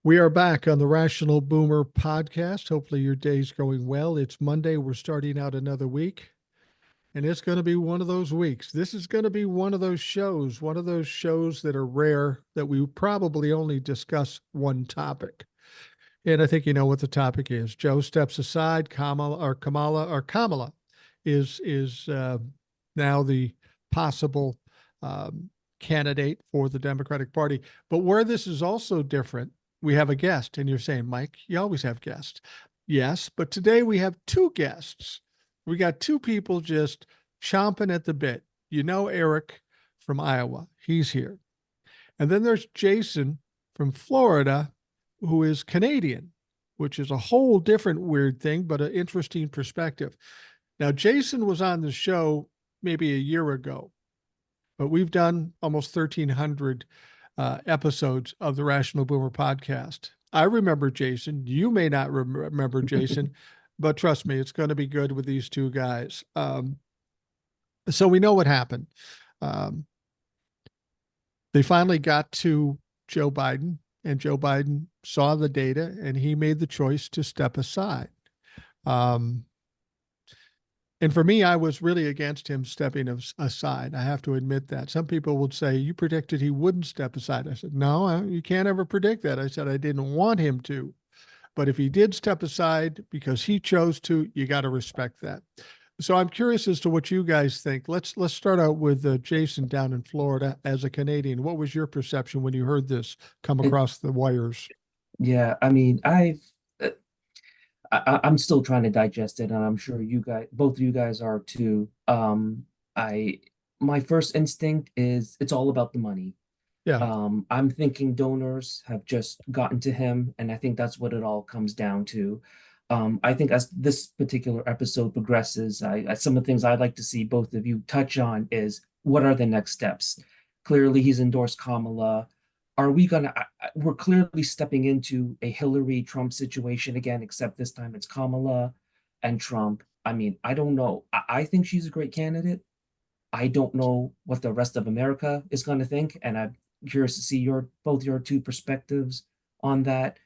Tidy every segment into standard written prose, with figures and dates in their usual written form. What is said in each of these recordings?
We are back on the Rational Boomer podcast. Hopefully, your day's going well. It's Monday. We're starting out another week, and it's going to be one of those weeks. This is going to be one of those shows that are rare that we probably only discuss one topic. And I think you know what the topic is. Joe steps aside. Kamala is now the possible candidate for the Democratic Party. But where this is also different, we have a guest, and you're saying, Mike, you always have guests. Yes, but today we have two guests. We got two people just chomping at the bit. You know Eric from Iowa. He's here. And then there's Jason from Florida, who is Canadian, which is a whole different weird thing, but an interesting perspective. Now, Jason was on the show maybe a year ago, but we've done almost 1,300 episodes of the Rational Boomer podcast. I remember Jason. You may not remember Jason, but trust me, it's going to be good with these two guys. So we know what happened. They finally got to Joe Biden, and Joe Biden saw the data, and he made the choice to step aside. And for me, I was really against him stepping aside. I have to admit that. Some people would say, you predicted he wouldn't step aside. I said, no, you can't ever predict that. I said, I didn't want him to. But if he did step aside because he chose to, you got to respect that. So I'm curious as to what you guys think. Let's start out with Jason down in Florida as a Canadian. What was your perception when you heard this come It, across the wires? yeah, I'm still trying to digest it, and I'm sure you guys, both of you guys are too. I My first instinct is it's all about the money. Yeah, I'm thinking donors have just gotten to him, and I think that's what it all comes down to. I think as this particular episode progresses, some of the things I'd like to see both of you touch on is what are the next steps? Clearly, he's endorsed Kamala. Are we gonna? We're clearly stepping into a Hillary Trump situation again, except this time it's Kamala and Trump. I mean, I don't know. I think she's a great candidate. I don't know what the rest of America is going to think, and I'm curious to see your two perspectives on that.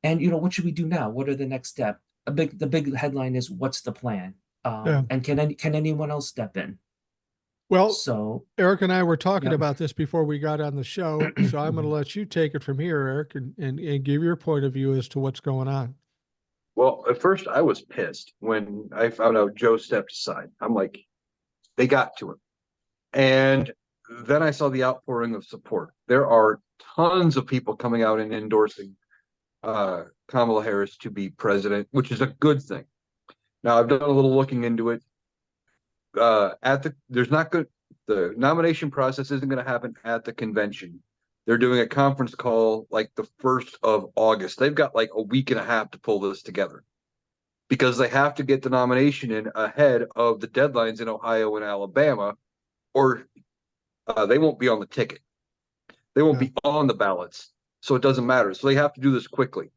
And what should we do now? What are the next step? The big headline is what's the plan? yeah. And can anyone else step in? Well, So Eric and I were talking yeah. about this before we got on the show, so I'm going to let you take it from here, Eric, and give your point of view as to what's going on. Well, at first I was pissed when I found out Joe stepped aside. I'm like, they got to him. And then I saw the outpouring of support. There are tons of people coming out and endorsing Kamala Harris to be president, which is a good thing. Now I've done a little looking into it. There's not good. The nomination process isn't going to happen at the convention. They're doing a conference call like the 1st of August. They've got like a week and a half to pull this together because they have to get the nomination in ahead of the deadlines in Ohio and Alabama, or they won't be on the ticket. They won't be on the ballots. So it doesn't matter. So they have to do this quickly.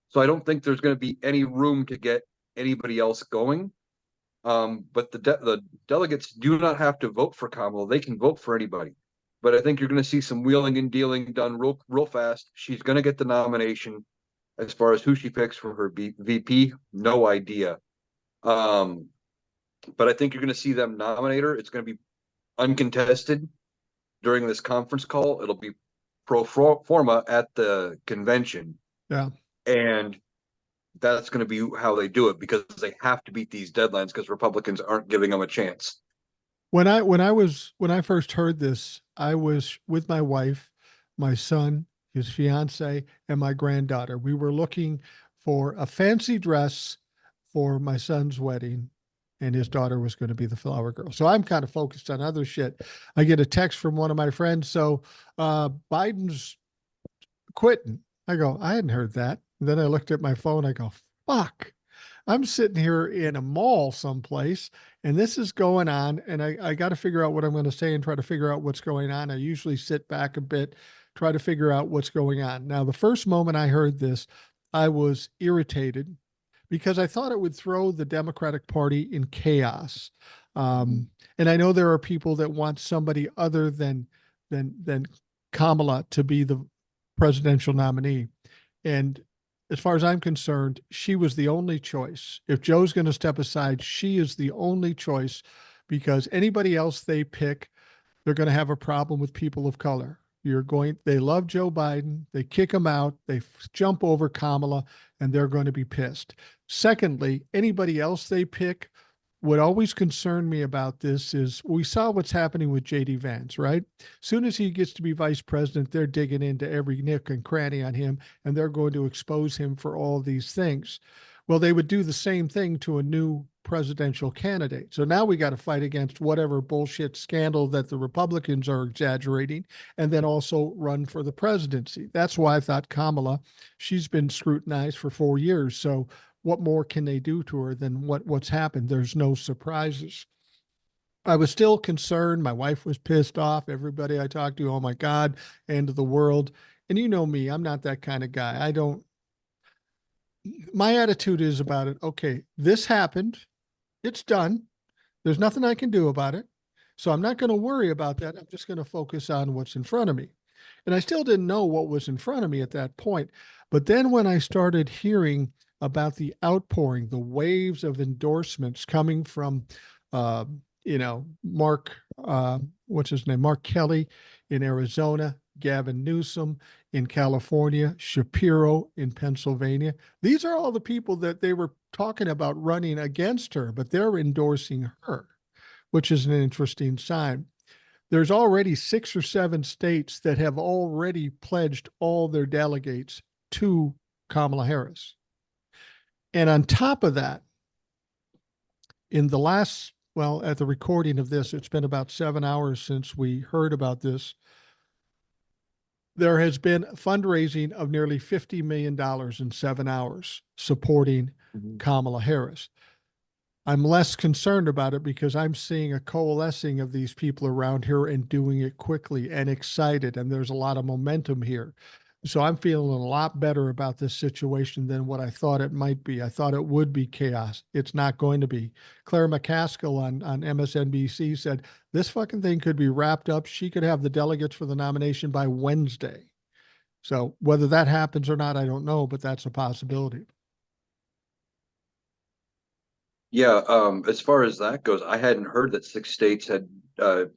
So I don't think there's going to be any room to get anybody else going. But the delegates do not have to vote for Kamala. They can vote for anybody. But I think you're going to see some wheeling and dealing done real fast. She's going to get the nomination. As far as who she picks for her VP, no idea. But I think you're going to see them nominate her. It's going to be uncontested during this conference call. It'll be pro forma at the convention. Yeah. And that's going to be how they do it because they have to beat these deadlines because Republicans aren't giving them a chance. When I first heard this, I was with my wife, my son, his fiance, and my granddaughter. We were looking for a fancy dress for my son's wedding, and his daughter was going to be the flower girl. So I'm kind of focused on other shit. I get a text from one of my friends. So Biden's quitting. I go, I hadn't heard that. And then I looked at my phone. I go, fuck. I'm sitting here in a mall someplace and this is going on. And I got to figure out what I'm going to say and try to figure out what's going on. I usually sit back a bit, try to figure out what's going on. Now, the first moment I heard this, I was irritated because I thought it would throw the Democratic Party in chaos. And I know there are people that want somebody other than Kamala to be the presidential nominee. And as far as I'm concerned, she was the only choice. If Joe's going to step aside, she is the only choice, because anybody else they pick, they're going to have a problem with people of color. They love Joe Biden, they kick him out, they jump over Kamala, and they're going to be pissed. Secondly, anybody else they pick, what always concerned me about this is we saw what's happening with JD Vance, right? Soon as he gets to be vice president, they're digging into every nick and cranny on him, and they're going to expose him for all these things. Well, they would do the same thing to a new presidential candidate. So now we got to fight against whatever bullshit scandal that the Republicans are exaggerating, and then also run for the presidency. That's why I thought Kamala, she's been scrutinized for 4 years. So what more can they do to her than what's happened? There's no surprises. I was still concerned. My wife was pissed off. Everybody I talked to, oh my God, end of the world. And you know me, I'm not that kind of guy. My attitude is about it. Okay, this happened. It's done. There's nothing I can do about it. So I'm not going to worry about that. I'm just going to focus on what's in front of me. And I still didn't know what was in front of me at that point. But then when I started hearing about the outpouring, the waves of endorsements coming from, uh, Mark, what's his name? Mark Kelly in Arizona, Gavin Newsom in California, Shapiro in Pennsylvania. These are all the people that they were talking about running against her, but they're endorsing her, which is an interesting sign. There's already 6 or 7 states that have already pledged all their delegates to Kamala Harris. And on top of that, in the last, well, at the recording of this, it's been about 7 hours since we heard about this. There has been fundraising of nearly $50 million in 7 hours supporting Kamala Harris. I'm less concerned about it because I'm seeing a coalescing of these people around here and doing it quickly and excited. And there's a lot of momentum here. So I'm feeling a lot better about this situation than what I thought it might be. I thought it would be chaos. It's not going to be. Claire McCaskill on MSNBC said this fucking thing could be wrapped up. She could have the delegates for the nomination by Wednesday. So whether that happens or not, I don't know, but that's a possibility. Yeah, as far as that goes, I hadn't heard that 6 states had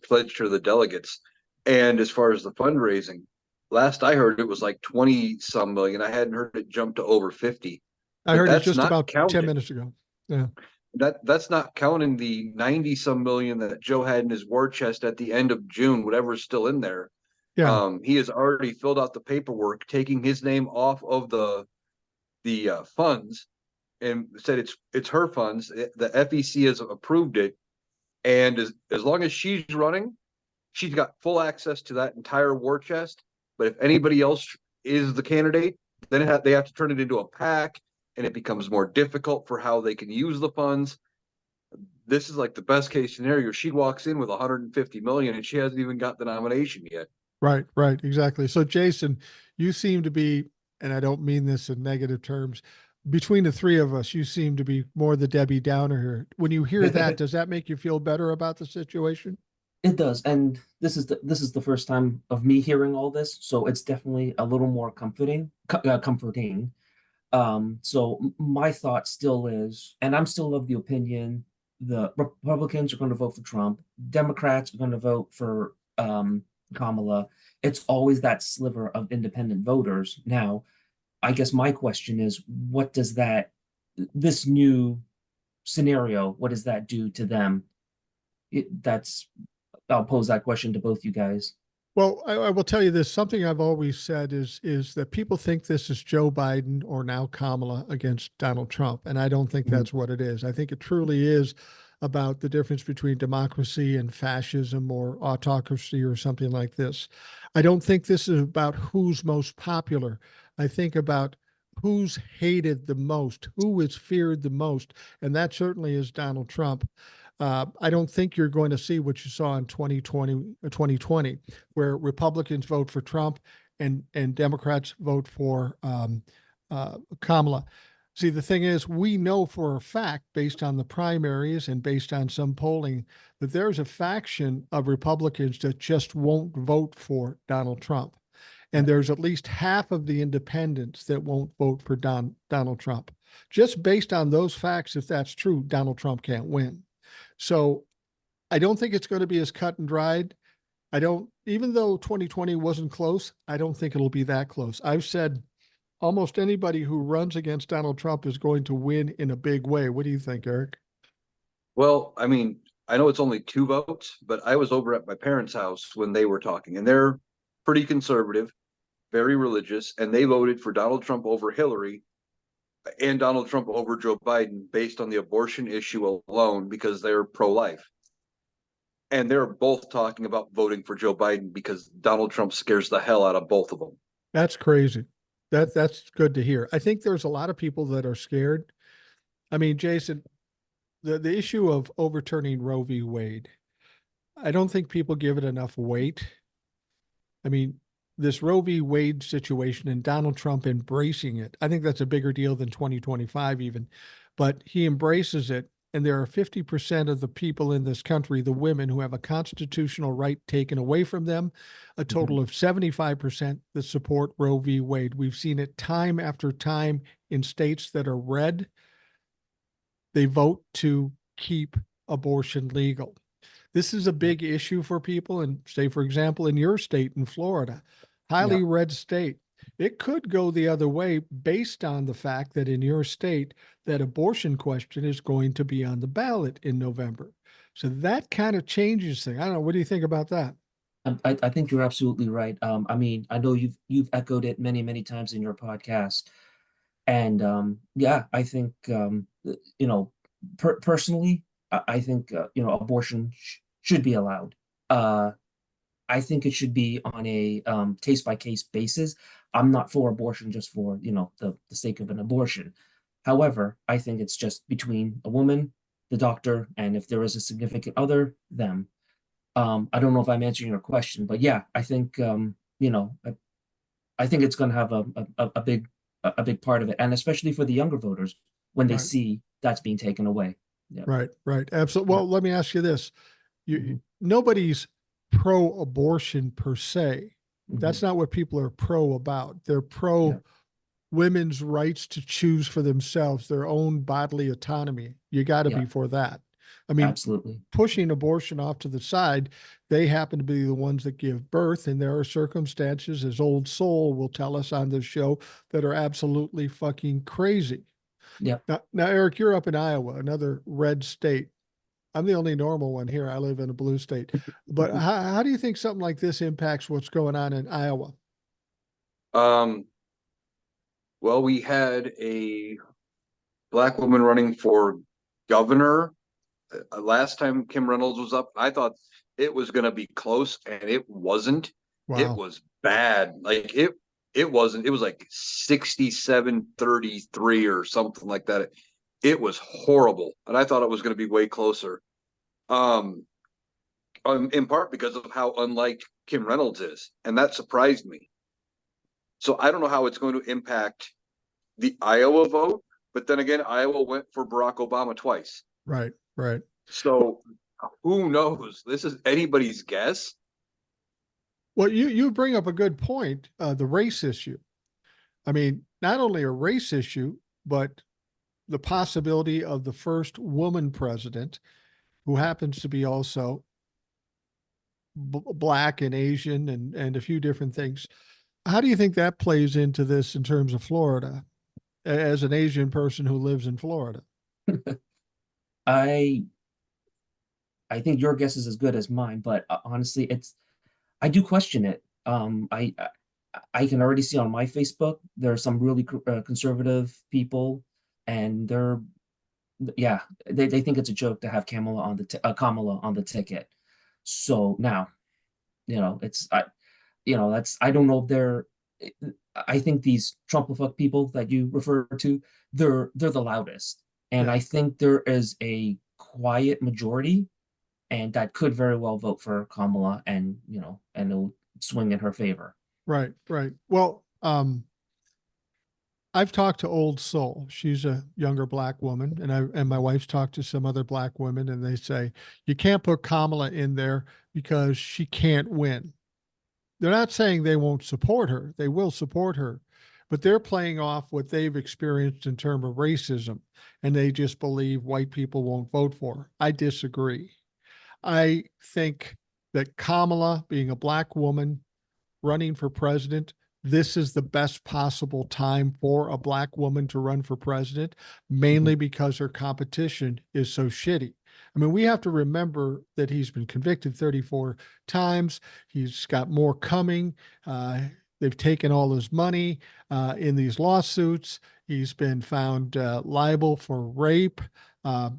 pledged her the delegates. And as far as the fundraising, last I heard it was like 20 some million. I hadn't heard it jump to over 50. I But heard it that's just not about 10 counting. minutes ago. Yeah. That's not counting the 90 some million that Joe had in his war chest at the end of June, whatever's still in there. Yeah. He has already filled out the paperwork, taking his name off of the funds, and said it's her funds. The FEC has approved it, and as long as she's running, she's got full access to that entire war chest. But if anybody else is the candidate, then they have to turn it into a PAC, and it becomes more difficult for how they can use the funds. This is like the best case scenario. She walks in with 150 million, and she hasn't even got the nomination yet. Right, right, exactly. So, Jason, you seem to be, and I don't mean this in negative terms, between the three of us, you seem to be more the Debbie Downer here. When you hear that, does that make you feel better about the situation? It does, and this is the first time of me hearing all this, so it's definitely a little more comforting. So my thought still is, and I'm still of the opinion, the Republicans are going to vote for Trump, Democrats are going to vote for Kamala. It's always that sliver of independent voters. Now, I guess my question is, what does this new scenario, what does that do to them? I'll pose that question to both you guys. Well, I will tell you this. Something I've always said is that people think this is Joe Biden or now Kamala against Donald Trump, and I don't think Mhm. that's what it is. I think it truly is about the difference between democracy and fascism or autocracy or something like this. I don't think this is about who's most popular. I think about who's hated the most, who is feared the most, and that certainly is Donald Trump. I don't think you're going to see what you saw in 2020, where Republicans vote for Trump and Democrats vote for Kamala. See, the thing is, we know for a fact, based on the primaries and based on some polling, that there's a faction of Republicans that just won't vote for Donald Trump. And Yeah. there's at least half of the independents that won't vote for Donald Trump. Just based on those facts, if that's true, Donald Trump can't win. So I don't think it's going to be as cut and dried. I don't, even though 2020 wasn't close, I don't think it'll be that close. I've said almost anybody who runs against Donald Trump is going to win in a big way. What do you think, Eric? Well, I mean, I know it's only 2 votes, but I was over at my parents' house when they were talking, and they're pretty conservative, very religious, and they voted for Donald Trump over Hillary and Donald Trump over Joe Biden based on the abortion issue alone because they're pro-life. And they're both talking about voting for Joe Biden because Donald Trump scares the hell out of both of them. That's crazy. That's good to hear. I think there's a lot of people that are scared. I mean, Jason, the issue of overturning Roe v. Wade, I don't think people give it enough weight. I mean, this Roe v. Wade situation and Donald Trump embracing it, I think that's a bigger deal than 2025 even. But he embraces it. And there are 50% of the people in this country, the women, who have a constitutional right taken away from them, a total of 75% that support Roe v. Wade. We've seen it time after time in states that are red. They vote to keep abortion legal. This is a big issue for people. And say, for example, in your state, in Florida, highly Yeah. red state, it could go the other way based on the fact that in your state, that abortion question is going to be on the ballot in November. So that kind of changes things. I don't know. What do you think about that? I think you're absolutely right. I mean, I know you've echoed it many, many times in your podcast. And yeah, I think you know, personally, I think abortion should be allowed. Uh, I think it should be on a case by case basis. I'm not for abortion just for the sake of an abortion. However, I think it's just between a woman, the doctor, and if there is a significant other, them. I don't know if I'm answering your question, but yeah, I think I think it's going to have a big part of it, and especially for the younger voters when they Right, see that's being taken away. Yeah, right, right. Absolutely. yeah, Well, let me ask you this. hmm Nobody's pro-abortion per se. hmm That's not what people are pro about. They're pro yeah, women's rights to choose for themselves, their own bodily autonomy. You got to yeah, be for that. I mean, absolutely. pushing abortion off to the side, they happen to be the ones that give birth. And there are circumstances, as Old Soul will tell us on this show, that are absolutely fucking crazy. Yeah. Now, Eric, you're up in Iowa, another red state. I'm the only normal one here. I live in a blue state. But how do you think something like this impacts what's going on in Iowa? Um, well, we had a black woman running for governor last time Kim Reynolds was up. I thought it was going to be close, and it wasn't. It Wow. was bad. Like it wasn't. It was like 67-33 or something like that. It was horrible, and I thought it was going to be way closer. Um, in part because of how unlike Kim Reynolds is, and that surprised me. So I don't know how it's going to impact the Iowa vote, but then again, Iowa went for Barack Obama twice. Right, right. So who knows? This is anybody's guess. Well, you bring up a good point, the race issue. I mean, not only a race issue, but the possibility of the first woman president, who happens to be also black and Asian and a few different things. How do you think that plays into this in terms of Florida, as an Asian person who lives in Florida? I I think your guess is as good as mine, but honestly, I do question it. I can already see on my Facebook there are some really conservative people, and yeah, they think it's a joke to have Kamala on the ticket. So now, it's that's I don't know if they're. I think these Trumplefuck people that you refer to, they're the loudest, and Yeah, I think there is a quiet majority, and that could very well vote for Kamala, and it'll swing in her favor. right, right. Well, I've talked to Old Soul. She's a younger black woman, and my wife's talked to some other black women, and they say you can't put Kamala in there because she can't win. They're not saying they won't support her. They will support her, but they're playing off what they've experienced in terms of racism, and they just believe white people won't vote for her. I disagree. I think that Kamala, being a black woman running for president, this is the best possible time for a black woman to run for president, Mhm. mainly because her competition is so shitty. I mean, we have to remember that he's been convicted 34 times. He's got more coming. Uh, they've taken all his money in these lawsuits. He's been found liable for rape.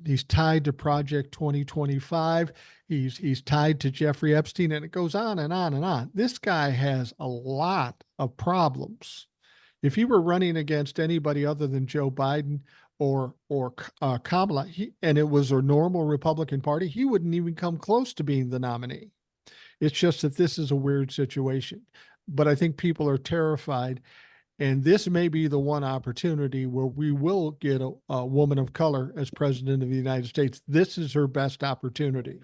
He's tied to Project 2025. He's tied to Jeffrey Epstein, and it goes on and on and on. This guy has a lot of problems. If he were running against anybody other than Joe Biden or Kamala, and it was a normal Republican Party, he wouldn't even come close to being the nominee. It's just that this is a weird situation. But I think people are terrified, and this may be the one opportunity where we will get a woman of color as president of the United States. This is her best opportunity.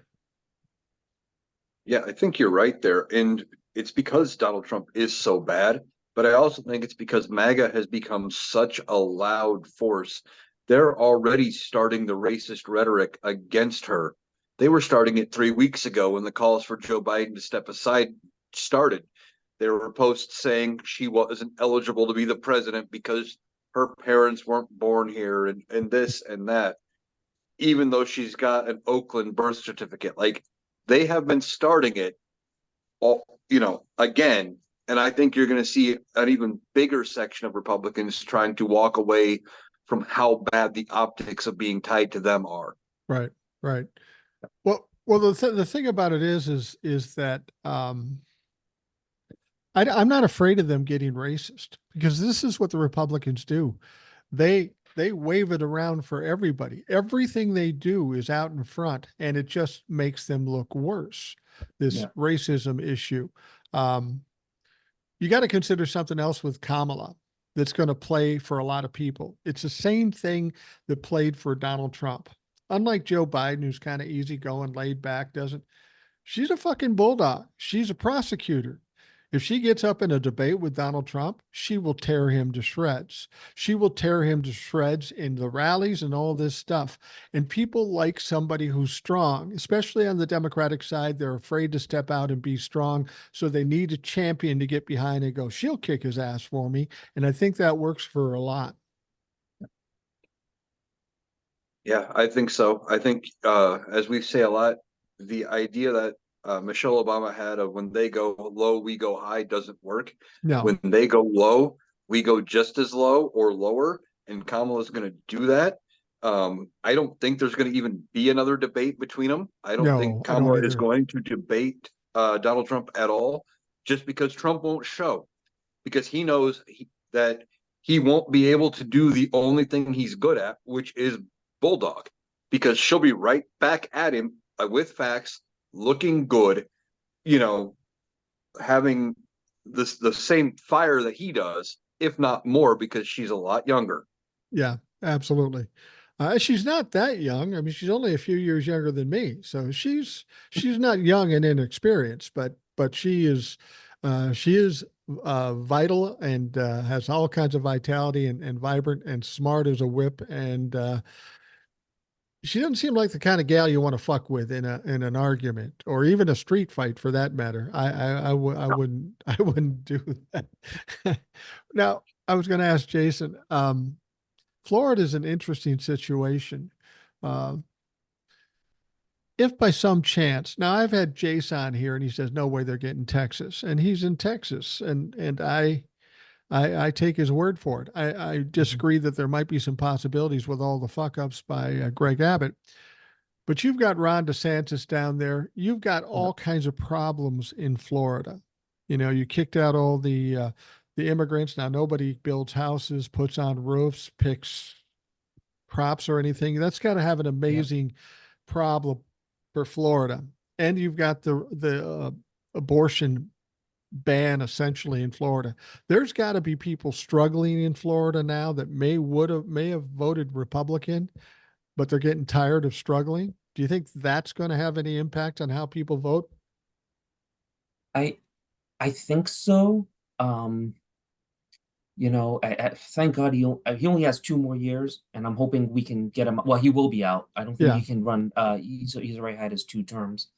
Yeah, I think you're right there. And it's because Donald Trump is so bad, but I also think it's because MAGA has become such a loud force. They're already starting the racist rhetoric against her. They were starting it 3 weeks ago when the calls for Joe Biden to step aside started. There were posts saying she wasn't eligible to be the president because her parents weren't born here and this and that, even though she's got an Oakland birth certificate. Like they have been starting it all, again. And I think you're going to see an even bigger section of Republicans trying to walk away from how bad the optics of being tied to them are. Right, right. Well, the thing about it is that I'm not afraid of them getting racist because this is what the Republicans do. They wave it around for everybody. Everything they do is out in front, and it just makes them look worse. This Yeah. racism issue. Um, you got to consider something else with Kamala that's going to play for a lot of people. It's the same thing that played for Donald Trump. Unlike Joe Biden, who's kind of easygoing, laid back, doesn't. She's a fucking bulldog. She's a prosecutor. If she gets up in a debate with Donald Trump, she will tear him to shreds. She will tear him to shreds in the rallies and all this stuff. And people like somebody who's strong, especially on the Democratic side. They're afraid to step out and be strong. So they need a champion to get behind and go, she'll kick his ass for me. And I think that works for her a lot. Yeah, I think so. I think, as we say a lot, the idea that Michelle Obama had of when they go low, we go high doesn't work. No, When they go low, we go just as low or lower, and Kamala's going to do that. I don't think there's going to even be another debate between them. I don't think no, I don't Kamala is either. going to debate Donald Trump at all, just because Trump won't show, because he knows that he won't be able to do the only thing he's good at, which is bulldog, because she'll be right back at him with facts, looking good, you know, having the same fire that he does, if not more, because she's a lot younger. Yeah, absolutely. She's not that young. I mean, she's only a few years younger than me, so she's not young and inexperienced, but she is vital and has all kinds of vitality and vibrant and smart as a whip. And she doesn't seem like the kind of gal you want to fuck with in an argument or even a street fight for that matter. I wouldn't I wouldn't do that. Now, I was going to ask Jason. Florida is an interesting situation. Uh, if by some chance, now I've had Jason on here and he says, no way they're getting Texas. And he's in Texas. And I take his word for it. I Mhm. disagree that there might be some possibilities with all the fuck ups by Greg Abbott. But you've got Ron DeSantis down there. You've got Yeah. all kinds of problems in Florida. You know, you kicked out all the immigrants. Now nobody builds houses, puts on roofs, picks crops or anything. That's got to have an Yeah. amazing problem for Florida. And you've got the abortion ban essentially in Florida. There's got to be people struggling in Florida now that may have voted Republican, but they're getting tired of struggling. Do you think that's going to have any impact on how people vote? I I think so. Um, thank God he only has 2 more years, and I'm hoping we can get him. Well, he will be out. I don't think Yeah. he can run. He's already had his 2 terms.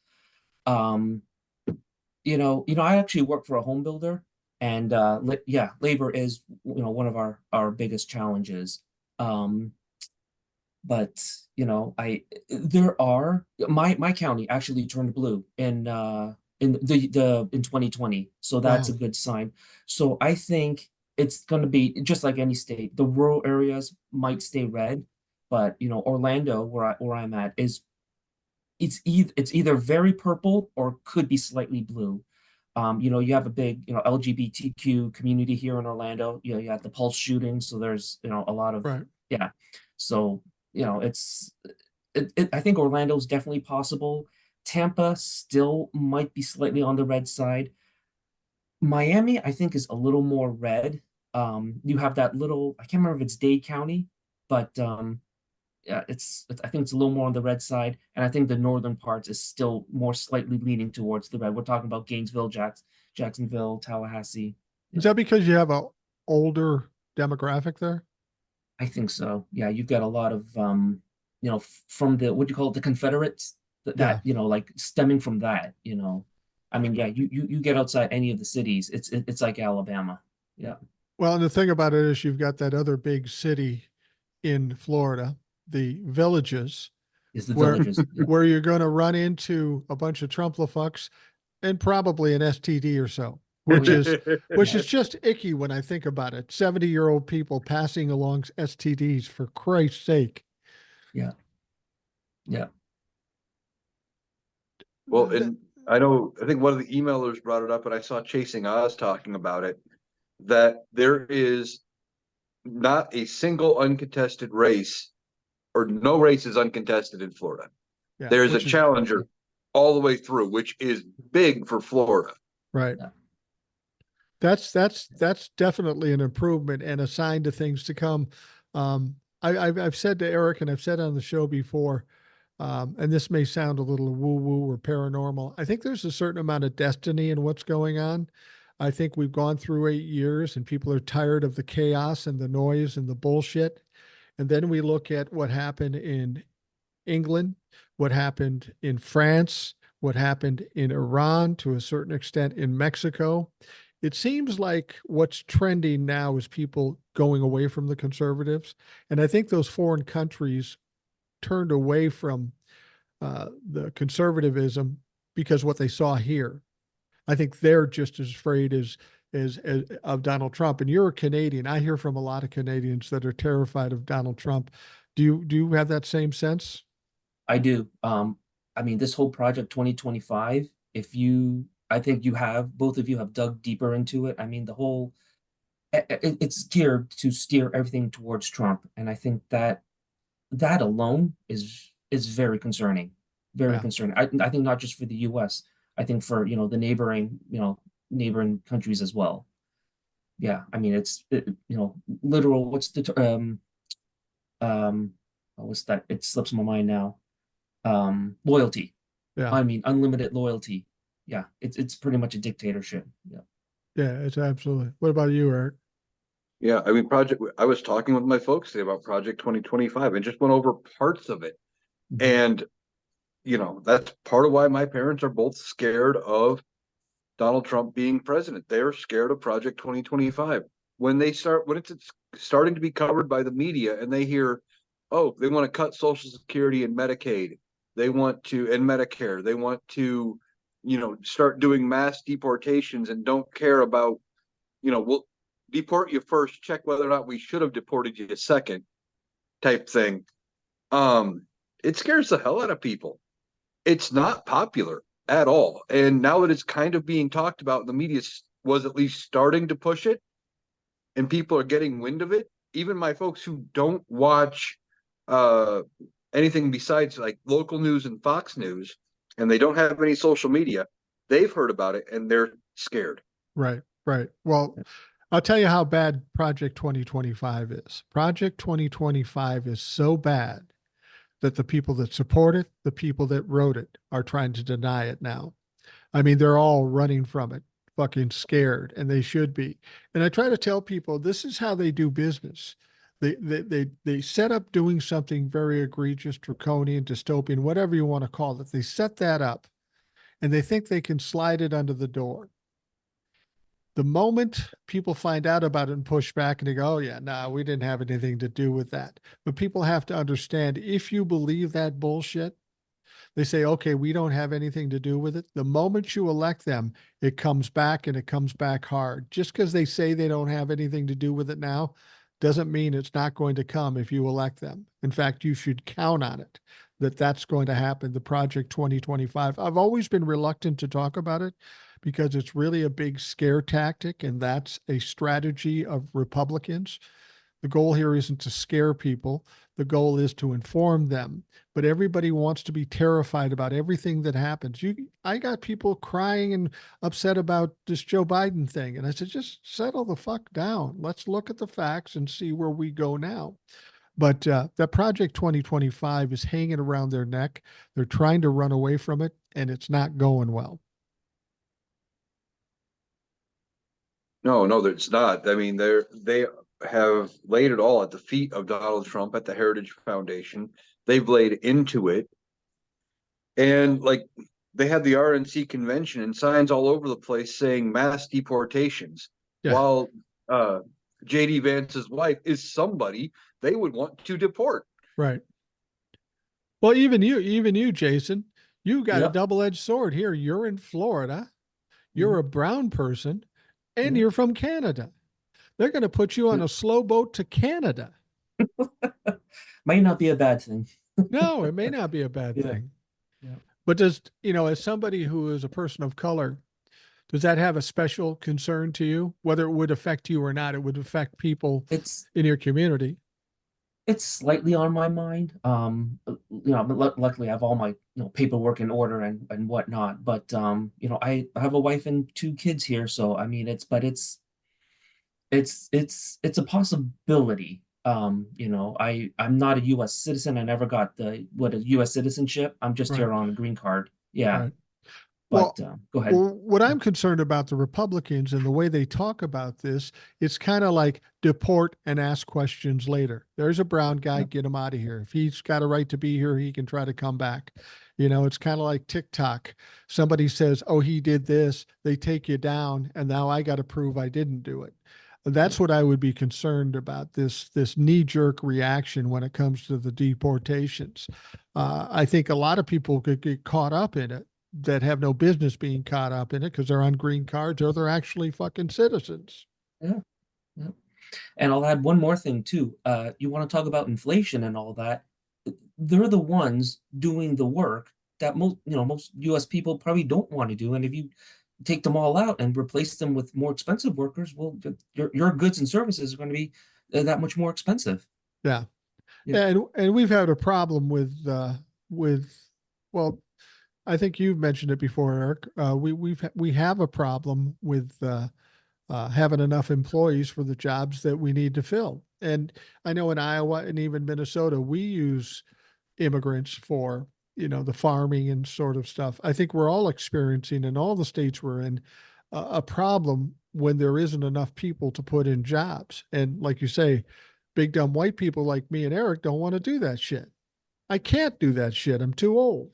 Um, I actually work for a home builder, and yeah, labor is one of our biggest challenges. Um, but I there are my county actually turned blue in 2020, so that's Wow. a good sign. So I think it's going to be just like any state. The rural areas might stay red, but Orlando, where I'm at, is it's either very purple or could be slightly blue. You have a big, LGBTQ community here in Orlando. You have the Pulse shooting, so there's, a lot of, Right. yeah. So, I think Orlando's definitely possible. Tampa still might be slightly on the red side. Miami, I think, is a little more red. You have that little, I can't remember if it's Dade County, but yeah, I think it's a little more on the red side, and I think the northern parts is still more slightly leaning towards the red. We're talking about Gainesville, Jacksonville, Tallahassee. Is Yeah, that because you have a older demographic there? I think so. Yeah, you've got a lot of from the what do you call it, the Confederates Yeah. like stemming from that. I mean, yeah, you get outside any of the cities, it's like Alabama. Yeah, Well, and the thing about it is you've got that other big city in Florida, the Villages, it's the where villages. Yeah, where you're going to run into a bunch of Trumplefucks and probably an STD or so, oh which yeah, is which yeah, is just icky when I think about it. 70-year-old people passing along STDs for Christ's sake. yeah, yeah. Well, Th- and I think one of the emailers brought it up, and I saw Chasing Oz talking about it, that there is not a single uncontested race, or no race is uncontested in Florida. yeah, There's a which is challenger all the way through, which is big for Florida. right. Yeah. That's definitely an improvement and a sign to things to come. I've said to Eric and I've said on the show before, and this may sound a little woo woo or paranormal. I think there's a certain amount of destiny in what's going on. I think we've gone through 8 years and people are tired of the chaos and the noise and the bullshit. And then we look at what happened in England, what happened in France, what happened in Iran, to a certain extent in Mexico. It seems like what's trending now is people going away from the conservatives. And I think those foreign countries turned away from the conservatism because what they saw here. I think they're just as afraid as of Donald Trump. And you're a Canadian. I hear from a lot of Canadians that are terrified of Donald Trump. Do you have that same sense? I do. I mean, this whole project 2025, I think both of you have dug deeper into it. I mean, it's geared to steer everything towards Trump. And I think that alone is very concerning, very Yeah. concerning. I think not just for the US, I think for, the neighboring countries as well. Yeah. I mean, literal, what's that? It slips my mind now. Loyalty. Yeah. I mean, unlimited loyalty. Yeah, it's pretty much a dictatorship. Yeah. Yeah. It's absolutely. What about you, Eric? Yeah, I mean, I was talking with my folks today about Project 2025 and just went over parts of it. Mhm. And, that's part of why my parents are both scared of Donald Trump being president. They're scared of Project 2025. When it's starting to be covered by the media and they hear, oh, they want to cut Social Security and Medicaid, and Medicare, they want to, start doing mass deportations and don't care about, we'll deport you first, check whether or not we should have deported you second type thing. Um, it scares the hell out of people. It's not popular at all. And now that it's kind of being talked about, the media was at least starting to push it, and people are getting wind of it. Even my folks who don't watch uh, anything besides like local news and Fox News, and they don't have any social media, they've heard about it and they're scared. Right. Right. Well, I'll tell you how bad Project 2025 is. Project 2025 is so bad that the people that support it, the people that wrote it, are trying to deny it now. I mean, they're all running from it. fucking scared, and they should be. And I try to tell people this is how they do business. They set up doing something very egregious, draconian, dystopian, whatever you want to call it. They set that up and they think they can slide it under the door. The moment people find out about it and push back and they go, oh, yeah, nah, we didn't have anything to do with that. But people have to understand if you believe that bullshit, they say, okay, we don't have anything to do with it. The moment you elect them, it comes back and it comes back hard. Just because they say they don't have anything to do with it now doesn't mean it's not going to come if you elect them. In fact, you should count on it that that's going to happen. The Project 2025. I've always been reluctant to talk about it because it's really a big scare tactic, and that's a strategy of Republicans. The goal here isn't to scare people. The goal is to inform them. But everybody wants to be terrified about everything that happens. I got people crying and upset about this Joe Biden thing. And I said, just settle the fuck down. Let's look at the facts and see where we go now. But that Project 2025 is hanging around their neck. They're trying to run away from it, and it's not going well. No, it's not. I mean, they have laid it all at the feet of Donald Trump at the Heritage Foundation. They've laid into it. And like they had the RNC convention and signs all over the place saying mass deportations. Yeah. While JD Vance's wife is somebody they would want to deport. Right. Well, even you, Jason, you got a Yep. double-edged sword here. You're in Florida. You're Mhm. a brown person, and Yeah. you're from Canada. They're going to put you on Yeah. a slow boat to Canada. Might not be a bad thing. No, it may not be a bad Yeah. thing. Yeah. But does, as somebody who is a person of color, does that have a special concern to you? Whether it would affect you or not, it would affect people It's in your community. it's slightly on my mind. But luckily I have all my paperwork in order and whatnot. But I have a wife and two kids here, so I mean it's a possibility. I'm not a U.S. citizen. I never got the U.S. citizenship. I'm just Right. here on a green card. Yeah, Right. but Well, go ahead. well, what I'm concerned about the Republicans and the way they talk about this, it's kind of like deport and ask questions later. There's a brown guy, Yeah. get him out of here. If he's got a right to be here, he can try to come back. It's kind of like TikTok. Somebody says, oh, he did this. They take you down, and now I got to prove I didn't do it. That's what I would be concerned about, this knee-jerk reaction when it comes to the deportations. I think a lot of people could get caught up in it that have no business being caught up in it because they're on green cards or they're actually fucking citizens. Yeah. Yeah. And I'll add one more thing too. You want to talk about inflation and all that. They're the ones doing the work that most US people probably don't want to do. And if you take them all out and replace them with more expensive workers, well, your goods and services are going to be that much more expensive. Yeah. Yeah. And we've had a problem with well, I think you've mentioned it before, Eric. We have a problem with having enough employees for the jobs that we need to fill. And I know in Iowa and even Minnesota, we use immigrants for, the farming and sort of stuff. I think we're all experiencing in all the states we're in a problem when there isn't enough people to put in jobs. And like you say, big dumb white people like me and Eric don't want to do that shit. I can't do that shit. I'm too old.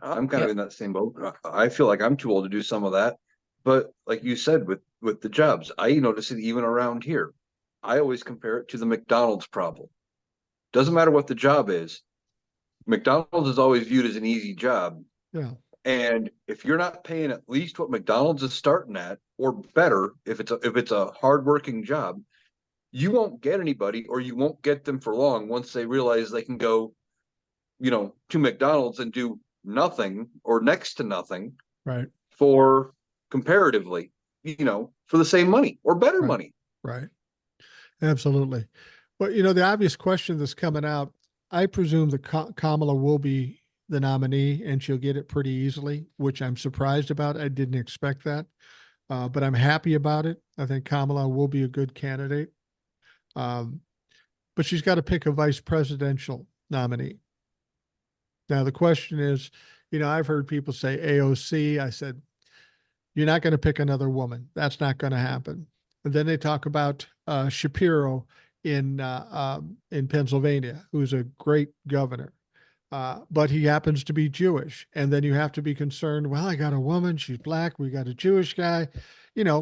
I'm kind Yeah. of in that same boat. I feel like I'm too old to do some of that. But like you said, with the jobs, I notice it even around here. I always compare it to the McDonald's problem. Doesn't matter what the job is. McDonald's is always viewed as an easy job. Yeah. And if you're not paying at least what McDonald's is starting at, or better, if it's a hardworking job, you won't get anybody, or you won't get them for long once they realize they can go, to McDonald's and do nothing or next to nothing Right. for comparatively, for the same money or better Right. money. Right. Absolutely. But the obvious question that's coming out, I presume that Kamala will be the nominee and she'll get it pretty easily, which I'm surprised about. I didn't expect that, but I'm happy about it. I think Kamala will be a good candidate. But she's got to pick a vice presidential nominee. Now, the question is, I've heard people say AOC. I said, You're not going to pick another woman. That's not going to happen. And then they talk about Shapiro in Pennsylvania, who's a great governor. But he happens to be Jewish. And then you have to be concerned, well, I got a woman, she's black, we got a Jewish guy.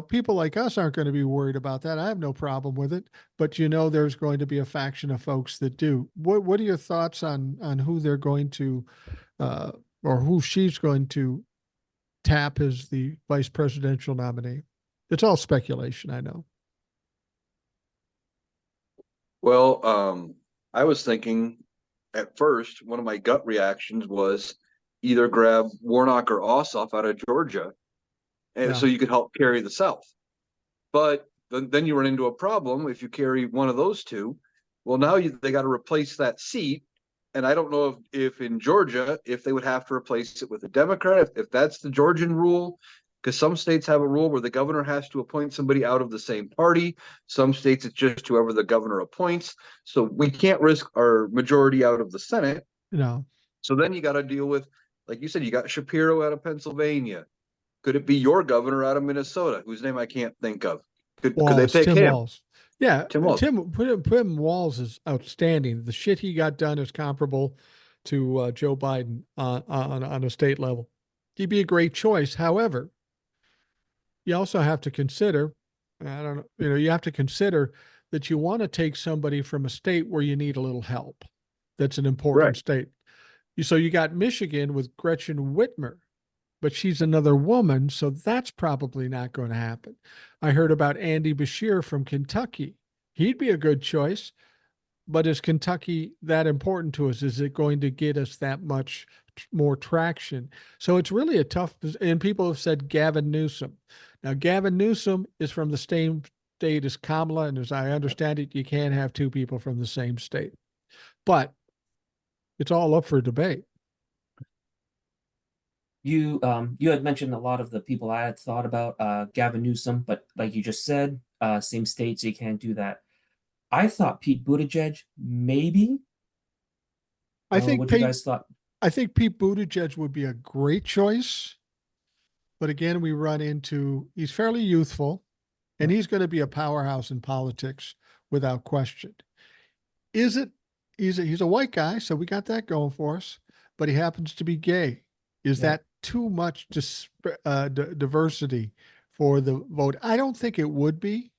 People like us aren't going to be worried about that. I have no problem with it. But there's going to be a faction of folks that do. What are your thoughts on who they're going to or who she's going to tap as the vice presidential nominee? It's all speculation, I know. Well, I was thinking at first, one of my gut reactions was either grab Warnock or Ossoff out of Georgia, and Yeah. so you could help carry the South. But then you run into a problem if you carry one of those two. Well, now they got to replace that seat, and I don't know if in Georgia if they would have to replace it with a Democrat if that's the Georgian rule, because some states have a rule where the governor has to appoint somebody out of the same party. Some states it's just whoever the governor appoints. So we can't risk our majority out of the Senate. No. So then you got to deal with, like you said, you got Shapiro out of Pennsylvania. Could it be your governor out of Minnesota, whose name I can't think of? Could they pick Tim him? Walz. Yeah, Tim Walz. Tim Walz is outstanding. The shit he got done is comparable to Joe Biden on a state level. He'd be a great choice. However, you also have to consider, I don't know, you have to consider that you want to take somebody from a state where you need a little help. That's an important Right. state. So you got Michigan with Gretchen Whitmer, but she's another woman, so that's probably not going to happen. I heard about Andy Bashir from Kentucky. He'd be a good choice, but is Kentucky that important to us? Is it going to get us that much more traction? So it's really a tough, and people have said Gavin Newsom. Now, Gavin Newsom is from the same state as Kamala, and as I understand it, you can't have two people from the same state. But it's all up for debate. You had mentioned a lot of the people I had thought about, Gavin Newsom, but like you just said, same state, so you can't do that. I thought Pete Buttigieg, maybe. I I don't know think what you Pete, guys thought. I think Pete Buttigieg would be a great choice. But again, we run into he's fairly youthful and Yeah. he's going to be a powerhouse in politics without question. Is it? He's a white guy, so we got that going for us. But he happens to be gay. Is Yeah. that too much diversity for the vote? I don't think it would be.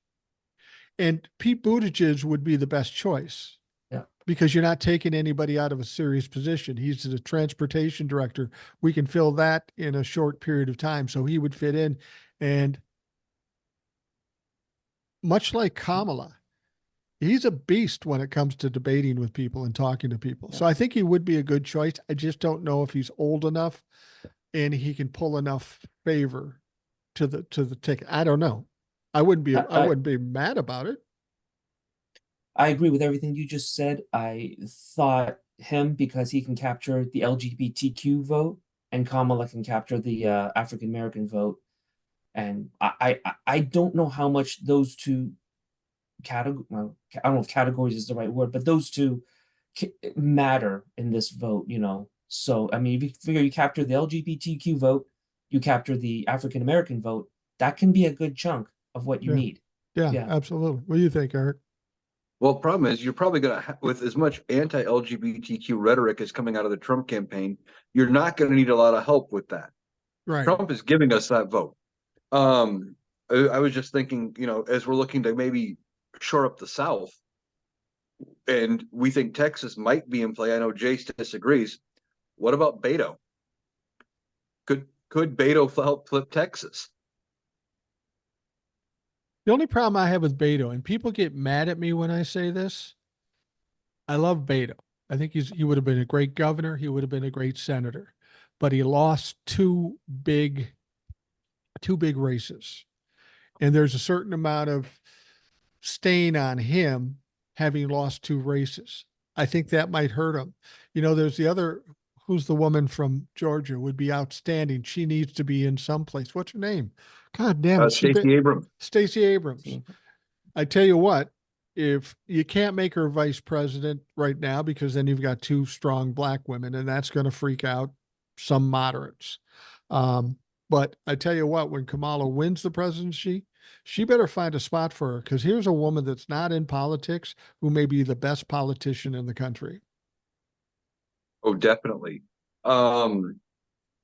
And Pete Buttigieg would be the best choice Yeah. because you're not taking anybody out of a serious position. He's the transportation director. We can fill that in a short period of time. So he would fit in. And much like Kamala, he's a beast when it comes to debating with people and talking to people. Yeah. So I think he would be a good choice. I just don't know if he's old enough and he can pull enough favor to the ticket. I don't know. I I wouldn't be mad about it. I agree with everything you just said. I thought him because he can capture the LGBTQ vote, and Kamala can capture the African American vote. And I don't know how much those two category, well, I don't know if categories is the right word, but those two matter in this vote, So, I mean, if you figure you capture the LGBTQ vote, you capture the African American vote, that can be a good chunk of what you Yeah. need. Yeah, Yeah. absolutely. What do you think, Eric? Well, problem is you're probably going to, with as much anti-LGBTQ rhetoric as coming out of the Trump campaign, you're not going to need a lot of help with that. Right. Trump is giving us that vote. I was just thinking, as we're looking to maybe shore up the South, and we think Texas might be in play. I know Jace disagrees. What about Beto? Could Beto help flip Texas? The only problem I have with Beto, and people get mad at me when I say this, I love Beto. I think he would have been a great governor. He would have been a great senator, but he lost two big races. And there's a certain amount of stain on him having lost two races. I think that might hurt him. There's the other, who's the woman from Georgia, would be outstanding. She needs to be in someplace. What's her name? God damn it. Stacey Abrams. Stacey Abrams. I tell you what, if you can't make her vice president right now, because then you've got two strong black women, and that's going to freak out some moderates. But I tell you what, when Kamala wins the presidency, she better find a spot for her, because here's a woman that's not in politics who may be the best politician in the country. Oh, definitely. Um,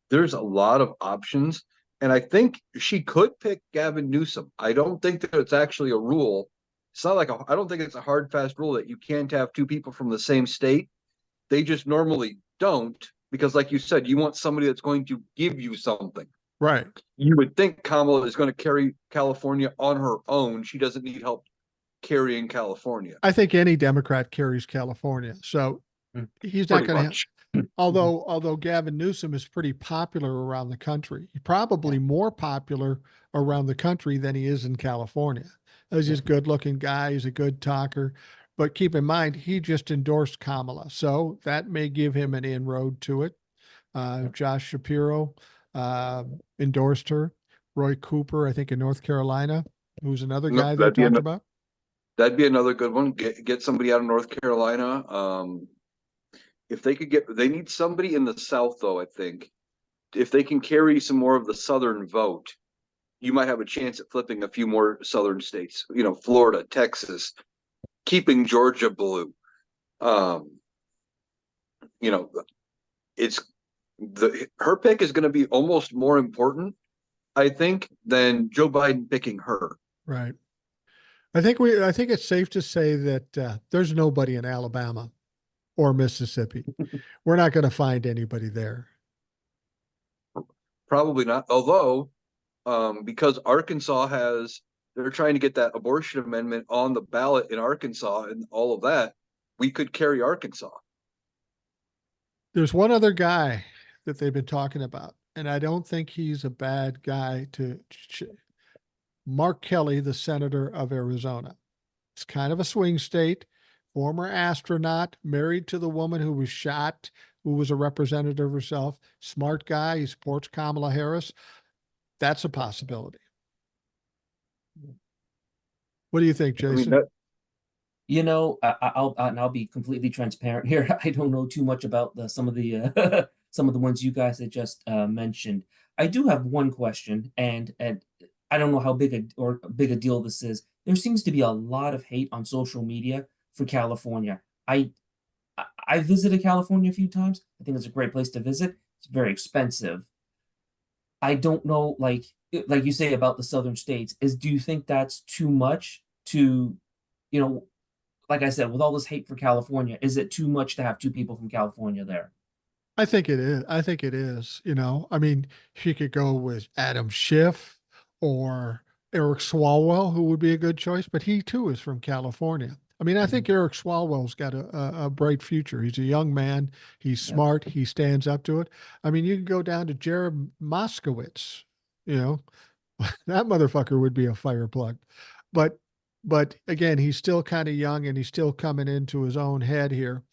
there's a lot of options, and I think she could pick Gavin Newsom. I don't think that it's actually a rule. It's not like I don't think it's a hard, fast rule that you can't have two people from the same state. They just normally don't because, like you said, you want somebody that's going to give you something. Right. You would think Kamala is going to carry California on her own. She doesn't need help carrying California. I think any Democrat carries California. So he's not Pretty going to have, much. although Gavin Newsom is pretty popular around the country, he's probably more popular around the country than he is in California. He's just a good looking guy. He's a good talker. But keep in mind, he just endorsed Kamala. So that may give him an inroad to it. Josh Shapiro endorsed her. Roy Cooper, I think in North Carolina, who's another No, guy they talked about. that'd be another good one. Get somebody out of North Carolina. If they could they need somebody in the South, though. I think if they can carry some more of the Southern vote, you might have a chance at flipping a few more Southern states. You know, Florida, Texas, keeping Georgia blue. Um, you know, it's her pick is going to be almost more important, I think, than Joe Biden picking her. Right. I think it's safe to say that there's nobody in Alabama or Mississippi. We're not going to find anybody there. Probably not. Although, because Arkansas they're trying to get that abortion amendment on the ballot in Arkansas and all of that. We could carry Arkansas. There's one other guy that they've been talking about, and I don't think he's a bad guy Mark Kelly, the senator of Arizona. It's kind of a swing state, former astronaut, married to the woman who was shot, who was a representative herself. Smart guy. He supports Kamala Harris. That's a possibility. What do you think, I mean, Jason? I'll be completely transparent here. I don't know too much about some of the some of the ones you guys had just mentioned. I do have one question, and I don't know how big a deal this is. There seems to be a lot of hate on social media for California. I visited California a few times. I think it's a great place to visit. It's very expensive. I don't know, like you say about the southern states, do you think that's too much to, you know, like I said, with all this hate for California, is it too much to have two people from California there? I think it is. I think it is. I mean, she could go with Adam Schiff or Eric Swalwell, who would be a good choice, but he too is from California. I mean, I think Eric Swalwell's got a bright future. He's a young man. He's Yeah. smart. He stands up to it. I mean, you can go down to Jared Moskowitz, you know, that motherfucker would be a fire plug. But again, he's still kind of young and he's still coming into his own head here.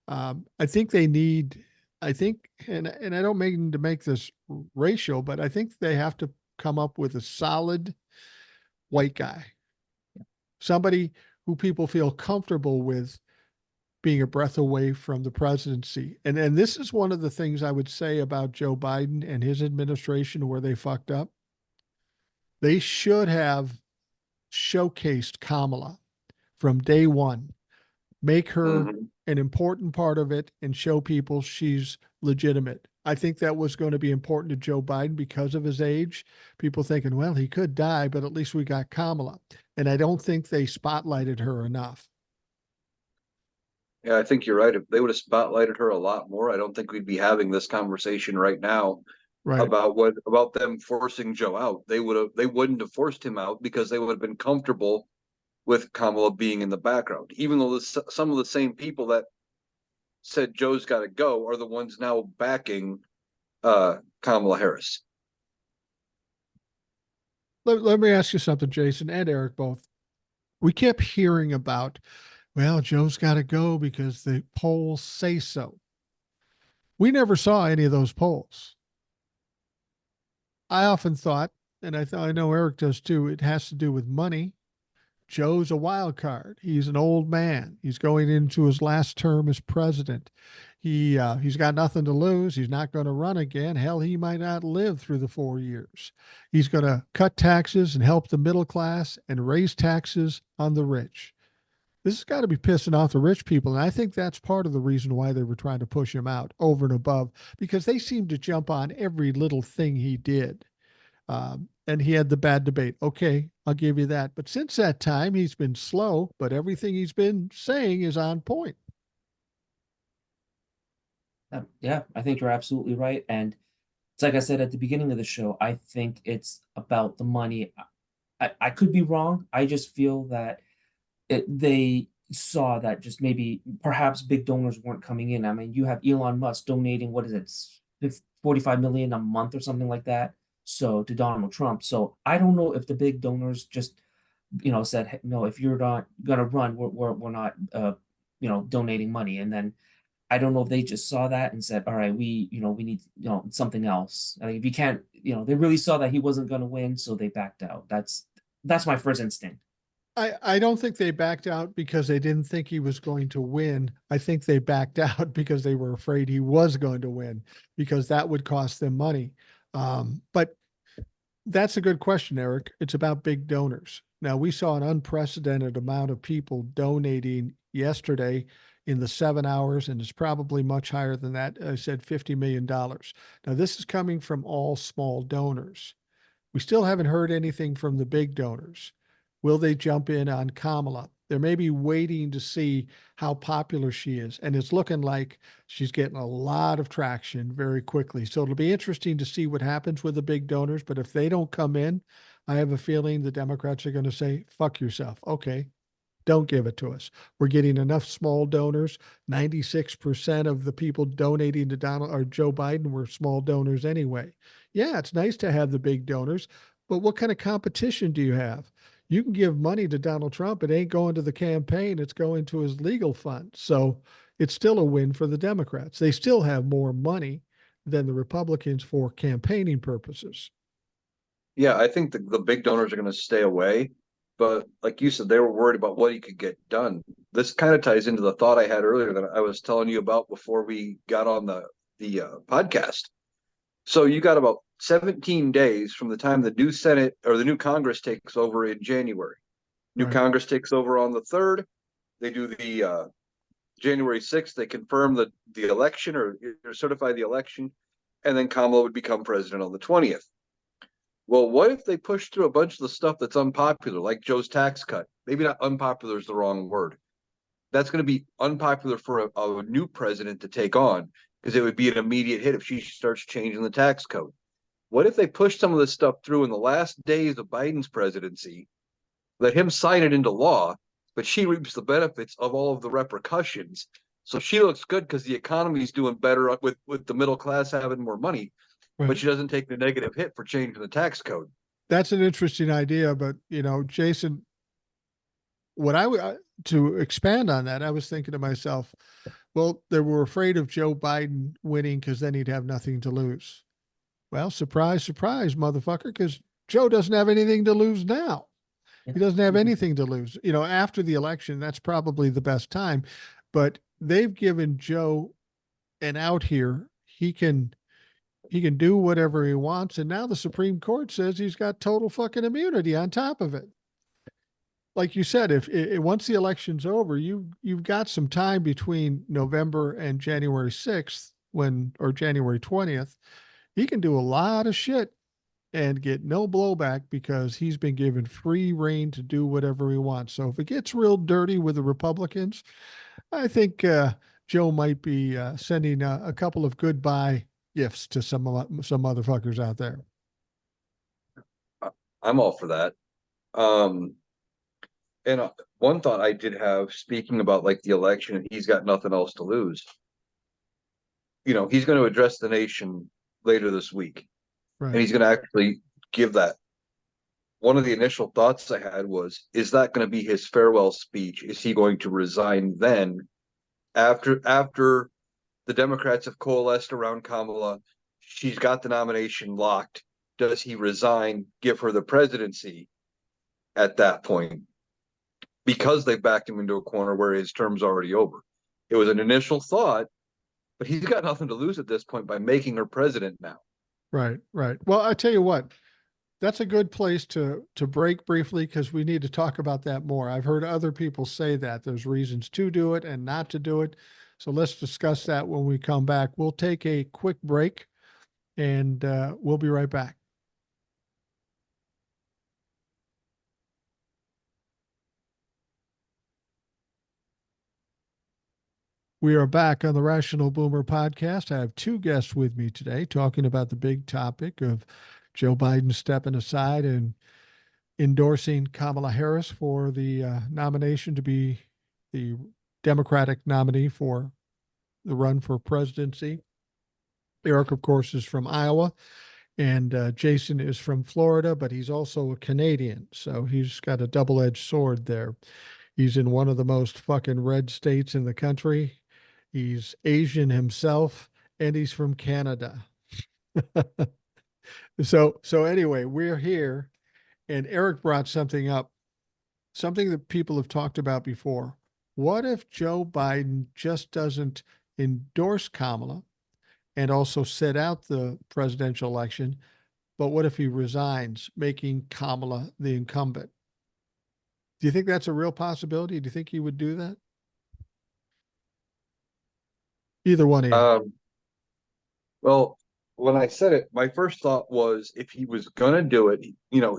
I think they need, I think, and I don't mean to make this racial, but I think they have to come up with a solid white guy, somebody who people feel comfortable with being a breath away from the presidency. And this is one of the things I would say about Joe Biden and his administration where they fucked up. They should have showcased Kamala from day one, make her Mm-hmm. an important part of it and show people she's legitimate. I think that was going to be important to Joe Biden because of his age. People thinking, well, he could die, but at least we got Kamala. And I don't think they spotlighted her enough. Yeah, I think you're right. If they would have spotlighted her a lot more, I don't think we'd be having this conversation right now Right. about them forcing Joe out. They wouldn't have forced him out because they would have been comfortable with Kamala being in the background. Even though some of the same people that said Joe's got to go are the ones now backing Kamala Harris. Let me ask you something, Jason and Eric both. We kept hearing about, well, Joe's got to go because the polls say so. We never saw any of those polls. I often thought, and I know Eric does too, it has to do with money. Joe's a wild card. He's an old man. He's going into his last term as president. He's got nothing to lose. He's not going to run again. Hell, he might not live through the 4 years. He's going to cut taxes and help the middle class and raise taxes on the rich. This has got to be pissing off the rich people. And I think that's part of the reason why they were trying to push him out over and above, because they seemed to jump on every little thing he did. And he had the bad debate. Okay, I'll give you that. But since that time, he's been slow, but everything he's been saying is on point. Yeah, I think you're absolutely right. And it's like I said at the beginning of the show, I think it's about the money. I could be wrong. I just feel that they saw that just maybe perhaps big donors weren't coming in. I mean, you have Elon Musk donating, what is it, 45 million a month or something like that. So to Donald Trump. So I don't know if the big donors just, said, "Hey, no, if you're not gonna run, we're not, donating money." And then I don't know if they just saw that and said, all right, we need, something else. Like if you can't, they really saw that he wasn't going to win, so they backed out. That's my first instinct. I don't think they backed out because they didn't think he was going to win. I think they backed out because they were afraid he was going to win, because that would cost them money. But that's a good question, Eric. It's about big donors. Now, we saw an unprecedented amount of people donating yesterday in the 7 hours, and it's probably much higher than that. I said $50 million. Now, this is coming from all small donors. We still haven't heard anything from the big donors. Will they jump in on Kamala? They're maybe waiting to see how popular she is. And it's looking like she's getting a lot of traction very quickly. So it'll be interesting to see what happens with the big donors. But if they don't come in, I have a feeling the Democrats are going to say, fuck yourself. Okay, don't give it to us. We're getting enough small donors. 96% of the people donating to Donald or Joe Biden were small donors anyway. Yeah, it's nice to have the big donors, but what kind of competition do you have? You can give money to Donald Trump. It ain't going to the campaign. It's going to his legal fund. So it's still a win for the Democrats. They still have more money than the Republicans for campaigning purposes. Yeah, I think the big donors are going to stay away. But like you said, they were worried about what he could get done. This kind of ties into the thought I had earlier that I was telling you about before we got on the podcast. So you got about 17 days from the time the new Senate or the new Congress takes over in January. New Right. Congress takes over on the 3rd. They do the January 6th. They confirm the election or certify the election, and then Kamala would become president on the 20th. Well, what if they push through a bunch of the stuff that's unpopular, like Joe's tax cut? Maybe not unpopular is the wrong word. That's going to be unpopular for a new president to take on because it would be an immediate hit if she starts changing the tax code. What if they push some of this stuff through in the last days of Biden's presidency, let him sign it into law, but she reaps the benefits of all of the repercussions? So she looks good because the economy is doing better with the middle class having more money, but Right. she doesn't take the negative hit for changing the tax code. That's an interesting idea, but Jason, what I would to expand on that, I was thinking to myself, well, they were afraid of Joe Biden winning because then he'd have nothing to lose. Well, surprise, surprise, motherfucker, because Joe doesn't have anything to lose now. Yeah. He doesn't have anything to lose. After the election, that's probably the best time. But they've given Joe an out here. He can do whatever he wants. And now the Supreme Court says he's got total fucking immunity on top of it. Like you said, if once the election's over, you've got some time between November and January 6th or January 20th. He can do a lot of shit and get no blowback because he's been given free reign to do whatever he wants. So if it gets real dirty with the Republicans, I think Joe might be sending a couple of goodbye gifts to some motherfuckers out there. I'm all for that. Um, and one thought I did have, speaking about like the election, and he's got nothing else to lose. He's going to address the nation later this week, and Right. he's going to actually give that. One of the initial thoughts I had was, is that going to be his farewell speech? Is he going to resign then after the Democrats have coalesced around Kamala? She's got the nomination locked. Does he resign, give her the presidency at that point? Because they backed him into a corner where his term's already over. It was an initial thought, but he's got nothing to lose at this point by making her president now. Right, right. Well, I tell you what, that's a good place to break briefly because we need to talk about that more. I've heard other people say that there's reasons to do it and not to do it. So let's discuss that when we come back. We'll take a quick break and we'll be right back. We are back on the Rational Boomer podcast. I have two guests with me today talking about the big topic of Joe Biden stepping aside and endorsing Kamala Harris for the nomination to be the Democratic nominee for the run for presidency. Eric, of course, is from Iowa, and Jason is from Florida, but he's also a Canadian. So he's got a double edged sword there. He's in one of the most fucking red states in the country. He's Asian himself, and he's from Canada. So anyway, we're here, and Eric brought something up, something that people have talked about before. What if Joe Biden just doesn't endorse Kamala and also sit out the presidential election, but what if he resigns, making Kamala the incumbent? Do you think that's a real possibility? Do you think he would do that? Either one of you. Well, when I said it, my first thought was if he was going to do it,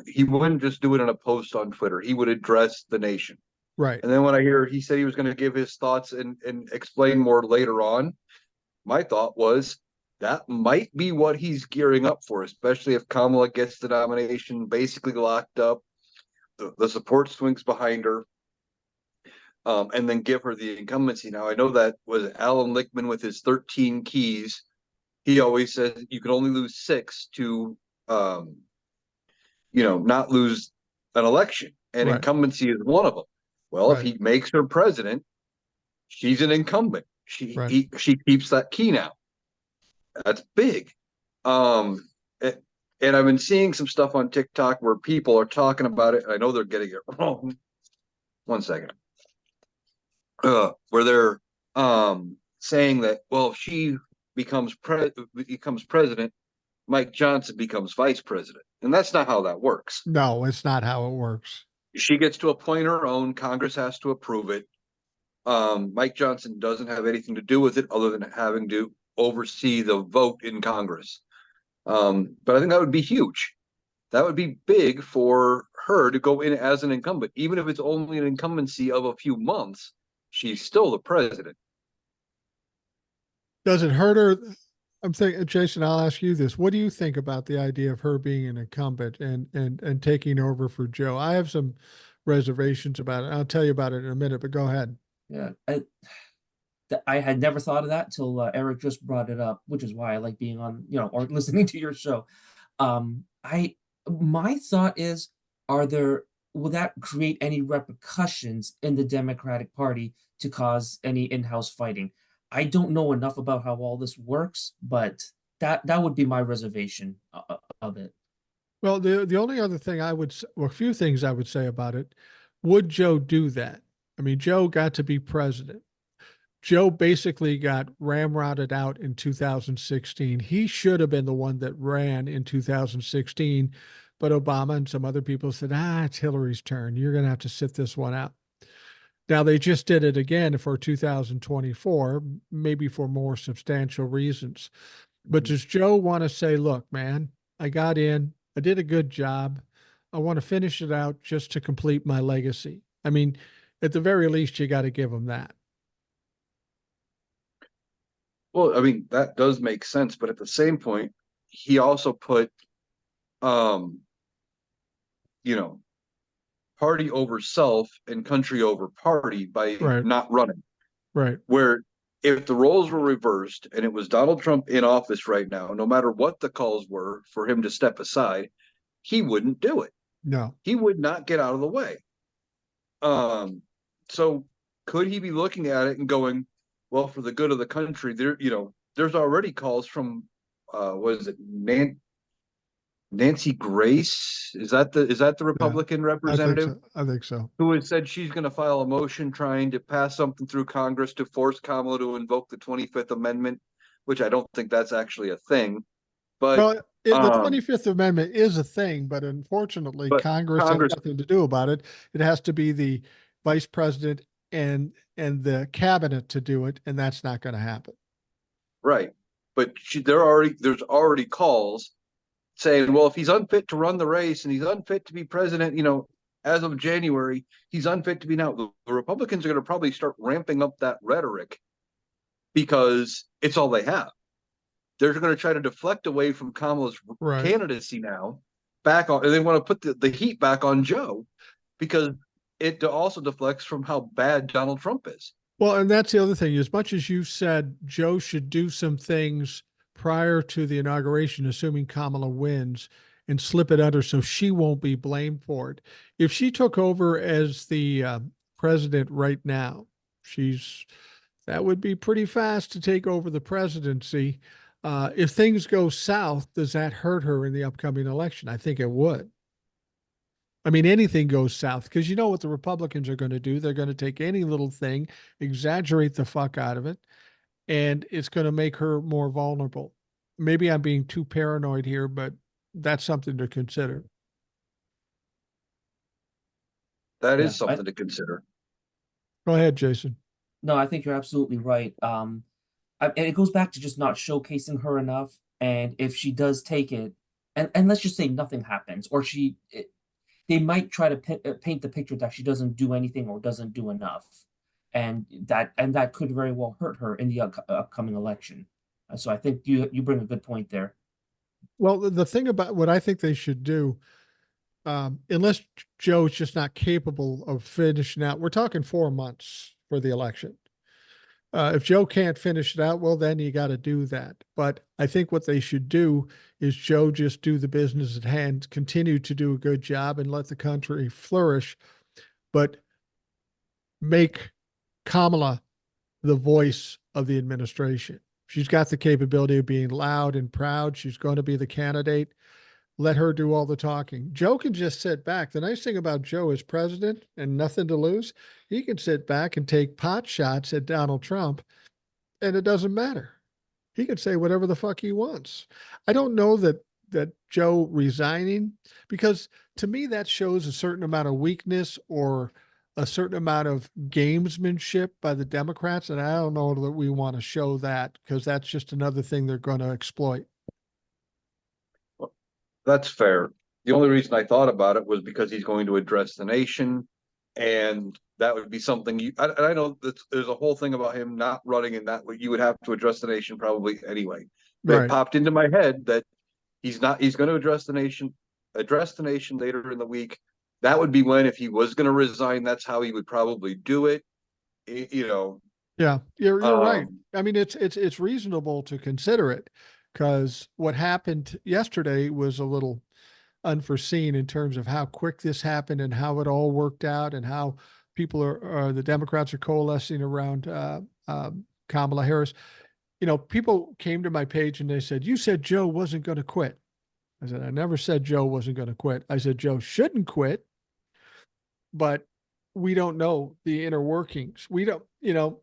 he wouldn't just do it in a post on Twitter. He would address the nation. Right. And then when I hear he said he was going to give his thoughts and explain more later on, my thought was that might be what he's gearing up for, especially if Kamala gets the nomination basically locked up, the support swings behind her, and then give her the incumbency. Now, I know that was Alan Lichtman with his 13 keys. He always says you can only lose 6 to, not lose an election, and Right. incumbency is one of them. Well, if Right. he makes her president, she's an incumbent. She Right. she keeps that key now. That's big. Um, and I've been seeing some stuff on TikTok where people are talking about it, and I know they're getting it wrong. One second. Where they're saying that, well, if she becomes president, Mike Johnson becomes vice president, and that's not how that works. No, it's not how it works. She gets to appoint her own. Congress has to approve it. Mike Johnson doesn't have anything to do with it other than having to oversee the vote in Congress. But I think that would be huge. That would be big for her to go in as an incumbent, even if it's only an incumbency of a few months. She's still the president. Does it hurt her? I'm thinking, Jason, I'll ask you this. What do you think about the idea of her being an incumbent and taking over for Joe? I have some reservations about it. I'll tell you about it in a minute, but go ahead. Yeah, I had never thought of that till Eric just brought it up, which is why I like being on, or listening to your show. I My thought is, will that create any repercussions in the Democratic Party to cause any in-house fighting? I don't know enough about how all this works, but that would be my reservation of it. Well, the only other thing well, a few things I would say about it. Would Joe do that? I mean, Joe got to be president. Joe basically got ramrodded out in 2016. He should have been the one that ran in 2016, but Obama and some other people said, it's Hillary's turn. You're going to have to sit this one out. Now, they just did it again for 2024, maybe for more substantial reasons. But does Joe want to say, look, man, I got in, I did a good job. I want to finish it out just to complete my legacy? I mean, at the very least, you got to give him that. Well, I mean, that does make sense, but at the same point, he also put, um, party over self and country over party by Right, not running. right. Where if the roles were reversed and it was Donald Trump in office right now, no matter what the calls were for him to step aside, he wouldn't do it. No. He would not get out of the way. So could he be looking at it and going, well, for the good of the country, there's already calls from what is it, Nancy Grace. Is that the Yeah, Republican I think representative so. I think so. who has said she's going to file a motion trying to pass something through Congress to force Kamala to invoke the 25th Amendment, which I don't think that's actually a thing. But Well, the um, 25th Amendment is a thing, but unfortunately, but Congress has Congress, nothing to do about it. It has to be the vice president and the cabinet to do it, and that's not going to happen. right? But there's already calls saying, well, if he's unfit to run the race and he's unfit to be president, as of January, he's unfit to be now. The Republicans are going to probably start ramping up that rhetoric because it's all they have. They're going to try to deflect away from Kamala's Right. candidacy now, back on, and they want to put the heat back on Joe because it also deflects from how bad Donald Trump is. Well, and that's the other thing. As much as you said Joe should do some things prior to the inauguration, assuming Kamala wins, and slip it under so she won't be blamed for it. If she took over as the president right now, she's that would be pretty fast to take over the presidency. If things go south, does that hurt her in the upcoming election? I think it would. I mean, anything goes south because you know what the Republicans are going to do. They're going to take any little thing, exaggerate the fuck out of it, and it's going to make her more vulnerable. Maybe I'm being too paranoid here, but that's something to consider. That Yeah, is something to consider. Go ahead, Jason. no, I think you're absolutely right. And it goes back to just not showcasing her enough. And if she does take it, and let's just say nothing happens, or they might try to paint the picture that she doesn't do anything or doesn't do enough, and that could very well hurt her in the upcoming election. So I think you bring a good point there. Well, the thing about what I think they should do, unless Joe's just not capable of finishing out, we're talking 4 months for the election. If Joe can't finish it out, well, then you got to do that. But I think what they should do is Joe just do the business at hand, continue to do a good job, and let the country flourish, but make Kamala the voice of the administration. She's got the capability of being loud and proud. She's going to be the candidate. Let her do all the talking. Joe can just sit back. The nice thing about Joe as president and nothing to lose, he can sit back and take pot shots at Donald Trump, and it doesn't matter. He can say whatever the fuck he wants. I don't know that Joe resigning, because to me that shows a certain amount of weakness or a certain amount of gamesmanship by the Democrats, and I don't know that we want to show that because that's just another thing they're going to exploit. Well, that's fair. The only reason I thought about it was because he's going to address the nation, and that would be something I know that there's a whole thing about him not running, and that you would have to address the nation probably anyway. But it Right. popped into my head that he's going to address the nation later in the week. That would be when, if he was going to resign, that's how he would probably do it. You know, Yeah, you're right. um, I mean, it's reasonable to consider it because what happened yesterday was a little unforeseen in terms of how quick this happened and how it all worked out and how people the Democrats are coalescing around Kamala Harris. You know, people came to my page and they said, "You said Joe wasn't going to quit." I said, "I never said Joe wasn't going to quit. I said Joe shouldn't quit, but we don't know the inner workings. We don't, you know."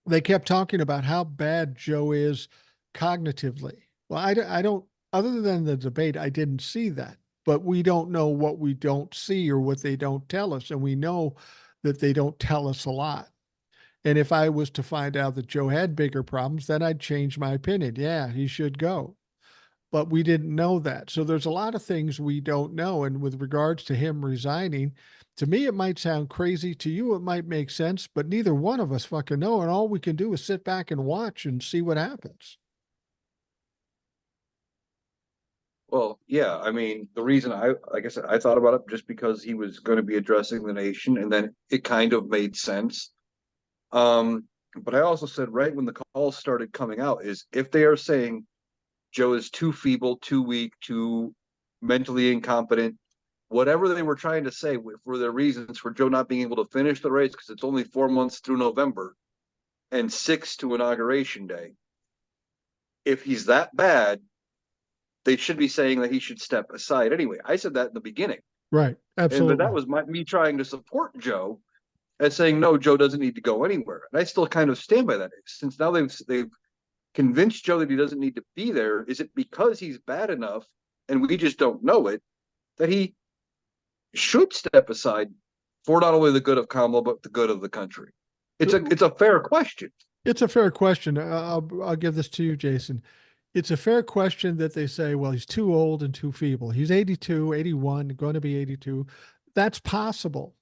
They kept talking about how bad Joe is cognitively. Well, I don't, other than the debate, I didn't see that. But we don't know what we don't see or what they don't tell us. And we know that they don't tell us a lot. And if I was to find out that Joe had bigger problems, then I'd change my opinion. Yeah, he should go. But we didn't know that. So there's a lot of things we don't know. And with regards to him resigning, to me, it might sound crazy. To you, it might make sense, but neither one of us fucking know. And all we can do is sit back and watch and see what happens. well, yeah. I mean, the reason like I said, I thought about it just because he was going to be addressing the nation, and then it kind of made sense. Um, but I also said right when the calls started coming out is if they are saying Joe is too feeble, too weak, too mentally incompetent, whatever they were trying to say for their reasons for Joe not being able to finish the race because it's only 4 months through November and 6 to inauguration day. If he's that bad, they should be saying that he should step aside anyway. I said that in the beginning. Right. But that Absolutely. was me trying to support Joe as saying, no, Joe doesn't need to go anywhere. And I still kind of stand by that. Since now they've convinced Joe that he doesn't need to be there, is it because he's bad enough and we just don't know it that he should step aside for not only the good of Kamala, but the good of the country? It's a fair question. It's a fair question. I'll give this to you, Jason. It's a fair question that they say, well, he's too old and too feeble. He's 82, 81, going to be 82. That's possible.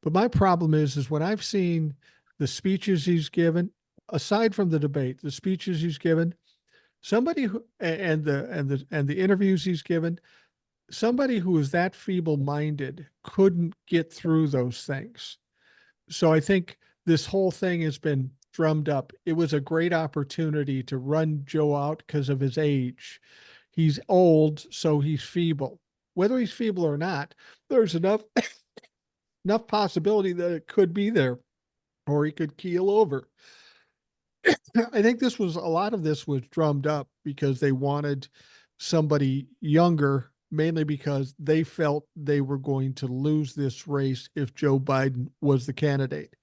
But my problem is when I've seen the speeches he's given, aside from the debate, the speeches he's given, somebody who and the interviews he's given, somebody who is that feeble-minded couldn't get through those things. So I think this whole thing has been drummed up. It was a great opportunity to run Joe out because of his age. He's old, so he's feeble. Whether he's feeble or not, there's enough possibility that it could be there, or he could keel over. I think a lot of this was drummed up because they wanted somebody younger, mainly because they felt they were going to lose this race if Joe Biden was the candidate.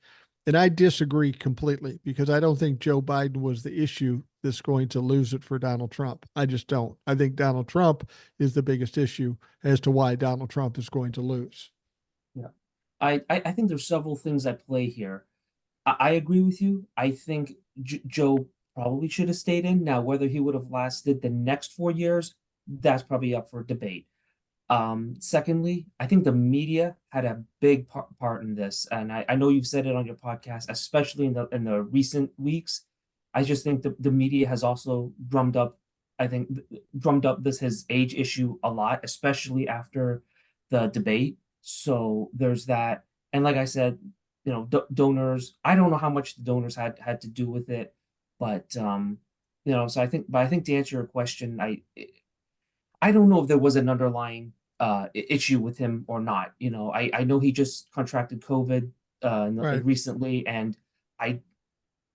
And I disagree completely because I don't think Joe Biden was the issue that's going to lose it for Donald Trump. I just don't. I think Donald Trump is the biggest issue as to why Donald Trump is going to lose. Yeah. I think there's several things at play here. I agree with you. I think Joe probably should have stayed in. Now, whether he would have lasted the next 4 years, that's probably up for debate. Secondly, I think the media had a big part in this, and I know you've said it on your podcast, especially in the recent weeks. I just think the media has also drummed up this his age issue a lot, especially after the debate. So there's that, and like I said, donors. I don't know how much the donors had to do with it, but so I think to answer your question, I don't know if there was an underlying issue with him or not. I know he just contracted COVID Right. recently, and I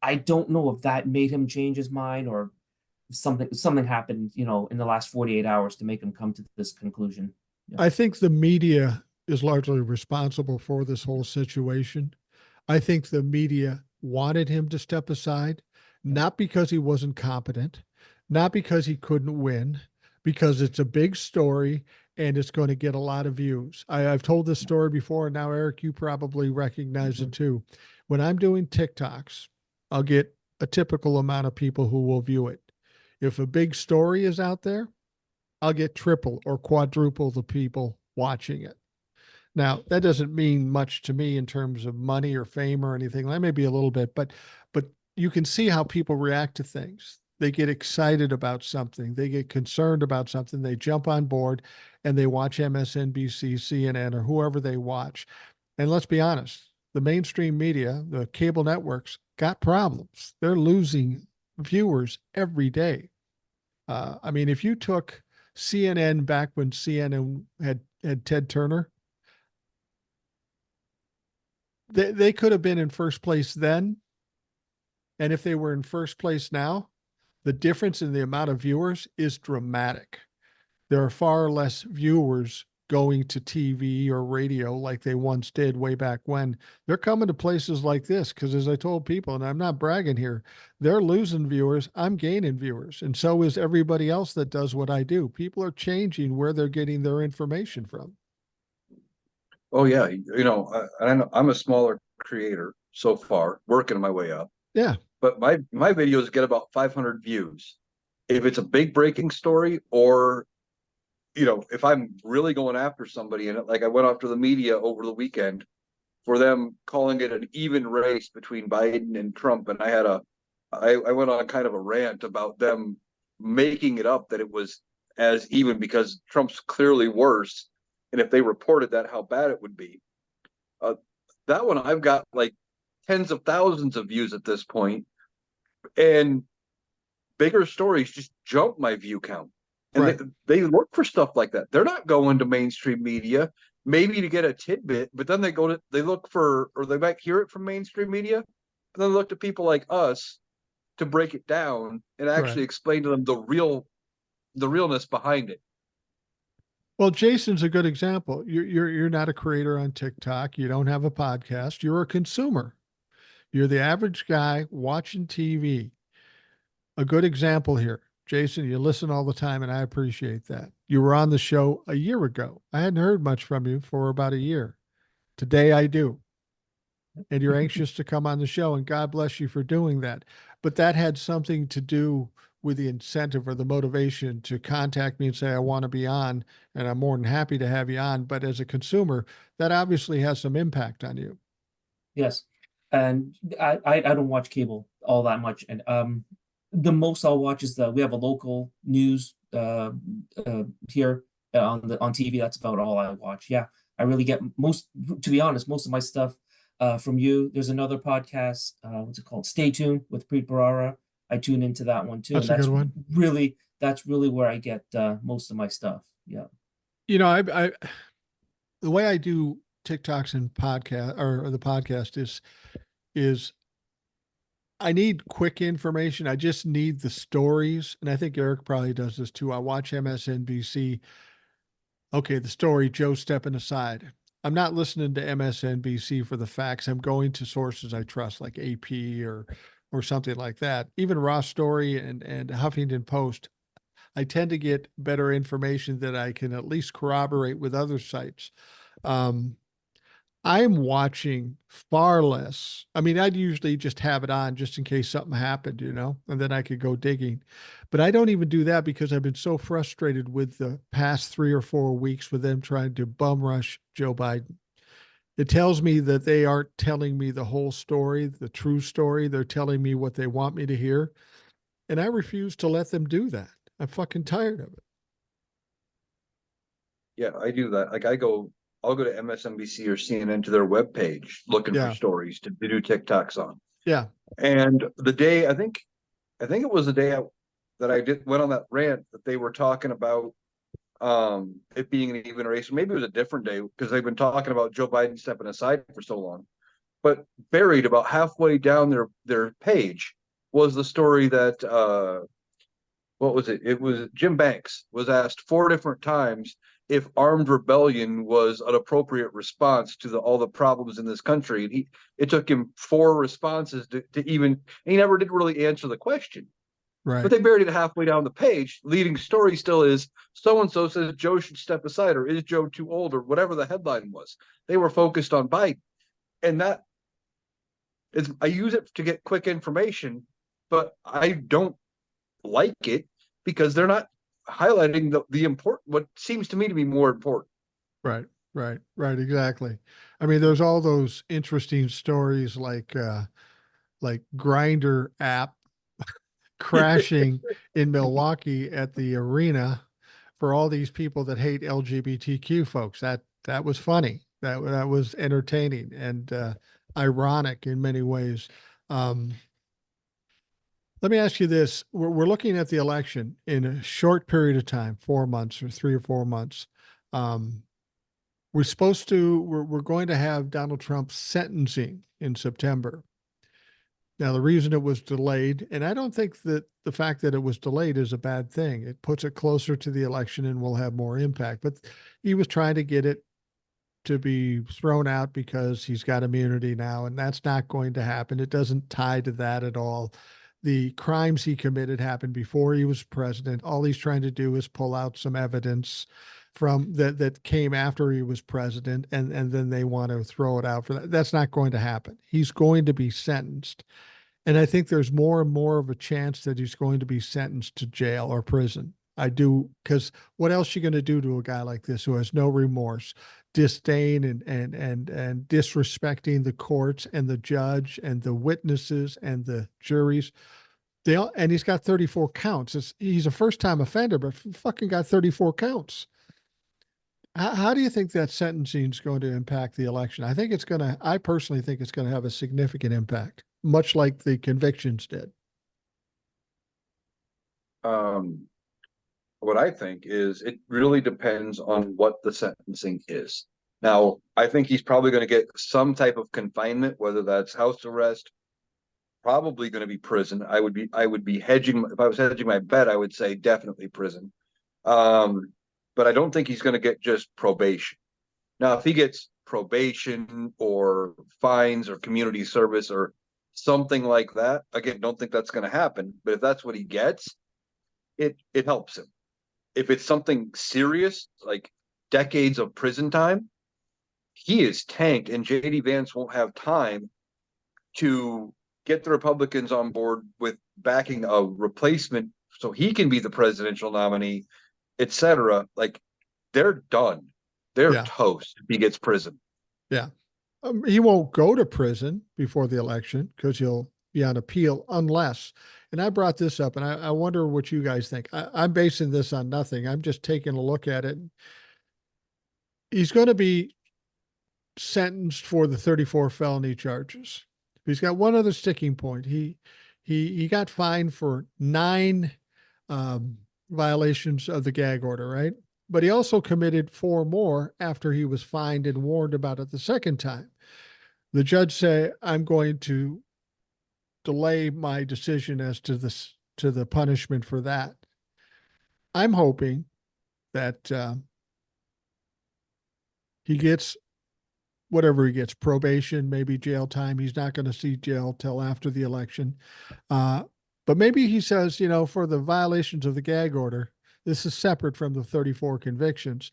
I don't know if that made him change his mind or something happened, in the last 48 hours to make him come to this conclusion. Yeah. I think the media is largely responsible for this whole situation. I think the media wanted him to step aside, not because he wasn't competent, not because he couldn't win, because it's a big story and it's going to get a lot of views. I've told this story before, and now, Eric, you probably recognize it too. When I'm doing TikToks, I'll get a typical amount of people who will view it. If a big story is out there, I'll get triple or quadruple the people watching it. Now, that doesn't mean much to me in terms of money or fame or anything. That may be a little bit, but you can see how people react to things. They get excited about something, they get concerned about something, they jump on board and they watch MSNBC, CNN, or whoever they watch. And let's be honest, the mainstream media, the cable networks, got problems. They're losing viewers every day. I mean, if you took CNN back when CNN had Ted Turner, they could have been in first place then. And if they were in first place now, the difference in the amount of viewers is dramatic. There are far less viewers going to TV or radio like they once did way back when. They're coming to places like this because, as I told people, and I'm not bragging here, they're losing viewers. I'm gaining viewers. And so is everybody else that does what I do. People are changing where they're getting their information from. Oh yeah, I know I'm a smaller creator so far, working my way up. Yeah. But my videos get about 500 views. If it's a big breaking story, or if I'm really going after somebody in it, like I went after the media over the weekend for them calling it an even race between Biden and Trump, and I went on kind of a rant about them making it up that it was as even because Trump's clearly worse, and if they reported that, how bad it would be. Uh, that one I've got like tens of thousands of views at this point, and bigger stories just jump my view count. And Right. they look for stuff like that. They're not going to mainstream media, maybe to get a tidbit, but then they look for, or they might hear it from mainstream media, and then look to people like us to break it down and actually Right. explain to them the real the realness behind it. Well, Jason's a good example. You're not a creator on TikTok. You don't have a podcast. You're a consumer. You're the average guy watching TV. A good example here. Jason, you listen all the time, and I appreciate that. You were on the show a year ago. I hadn't heard much from you for about a year. Today I do. And you're anxious to come on the show, and God bless you for doing that. But that had something to do with the incentive or the motivation to contact me and say, I want to be on, and I'm more than happy to have you on. But as a consumer, that obviously has some impact on you. Yes. And I don't watch cable all that much. And the most I'll watch is we have a local news here on TV. That's about all I watch. Yeah. I really get to be honest, most of my stuff from you. There's another podcast, what's it called? Stay Tuned with Preet Bharara. I tune into that one too. That's And a good one. that's really where I get most of my stuff. Yeah. You know, I the way I do TikToks and podcast or the podcast is I need quick information. I just need the stories. And I think Eric probably does this too. I watch MSNBC. Okay, the story, Joe stepping aside. I'm not listening to MSNBC for the facts. I'm going to sources I trust, like AP or something like that. Even Raw Story and Huffington Post. I tend to get better information that I can at least corroborate with other sites. Um, I'm watching far less. I mean, I'd usually just have it on just in case something happened, and then I could go digging. But I don't even do that because I've been so frustrated with the past 3 or 4 weeks with them trying to bum rush Joe Biden. It tells me that they aren't telling me the whole story, the true story. They're telling me what they want me to hear. And I refuse to let them do that. I'm fucking tired of it. Yeah, I do that. Like I'll go to MSNBC or CNN to their webpage looking for Yeah. stories to do TikToks on. Yeah. And the day I think it was the day that I went on that rant that they were talking about it being an even race. Maybe it was a different day because they've been talking about Joe Biden stepping aside for so long. But buried about halfway down their page was the story that what was it? It was Jim Banks was asked 4 different times if armed rebellion was an appropriate response to all the problems in this country. And it took him 4 responses to even, and he never did really answer the question. Right. But they buried it halfway down the page. Leading story still is so-and-so says Joe should step aside, or is Joe too old, or whatever the headline was. They were focused on Biden. And that is, I use it to get quick information, but I don't like it because they're not highlighting the important, what seems to me to be more important. Right. Right. Exactly. I mean, there's all those interesting stories like Grinder app crashing in Milwaukee at the arena for all these people that hate LGBTQ folks. That was funny. That was entertaining and ironic in many ways. Let me ask you this: we're looking at the election in a short period of time, 4 months or 3 or 4 months. Um, we're going to have Donald Trump's sentencing in September. Now, the reason it was delayed, and I don't think that the fact that it was delayed is a bad thing. It puts it closer to the election and will have more impact. But he was trying to get it to be thrown out because he's got immunity now, and that's not going to happen. It doesn't tie to that at all. The crimes he committed happened before he was president. All he's trying to do is pull out some evidence from that came after he was president, and then they want to throw it out for that. That's not going to happen. He's going to be sentenced. And I think there's more and more of a chance that he's going to be sentenced to jail or prison. I do, because what else are you going to do to a guy like this who has no remorse, disdain and disrespecting the courts and the judge and the witnesses and the juries? And he's got 34 counts. He's a first-time offender, but fucking got 34 counts. How do you think that sentencing is going to impact the election? I personally think it's going to have a significant impact, much like the convictions did. What I think is it really depends on what the sentencing is. Now, I think he's probably going to get some type of confinement, whether that's house arrest, probably going to be prison. I would be hedging. If I was hedging my bet, I would say definitely prison. But I don't think he's going to get just probation. Now, if he gets probation or fines or community service or something like that, again, don't think that's going to happen. But if that's what he gets, it helps him. If it's something serious, like decades of prison time, he is tanked, and JD Vance won't have time to get the Republicans on board with backing a replacement so he can be the presidential nominee, etc. Like they're done. They're Yeah. toast if he gets prison. Yeah. He won't go to prison before the election because he'll be on appeal unless, and I brought this up and I wonder what you guys think. I'm basing this on nothing. I'm just taking a look at it. He's going to be sentenced for the 34 felony charges. He's got one other sticking point. He got fined for 9 violations of the gag order, right? But he also committed 4 more after he was fined and warned about it the second time. The judge said, "I'm going to delay my decision as to the punishment for that." I'm hoping that he gets whatever he gets, probation, maybe jail time. He's not going to see jail till after the election. But maybe he says, for the violations of the gag order, this is separate from the 34 convictions.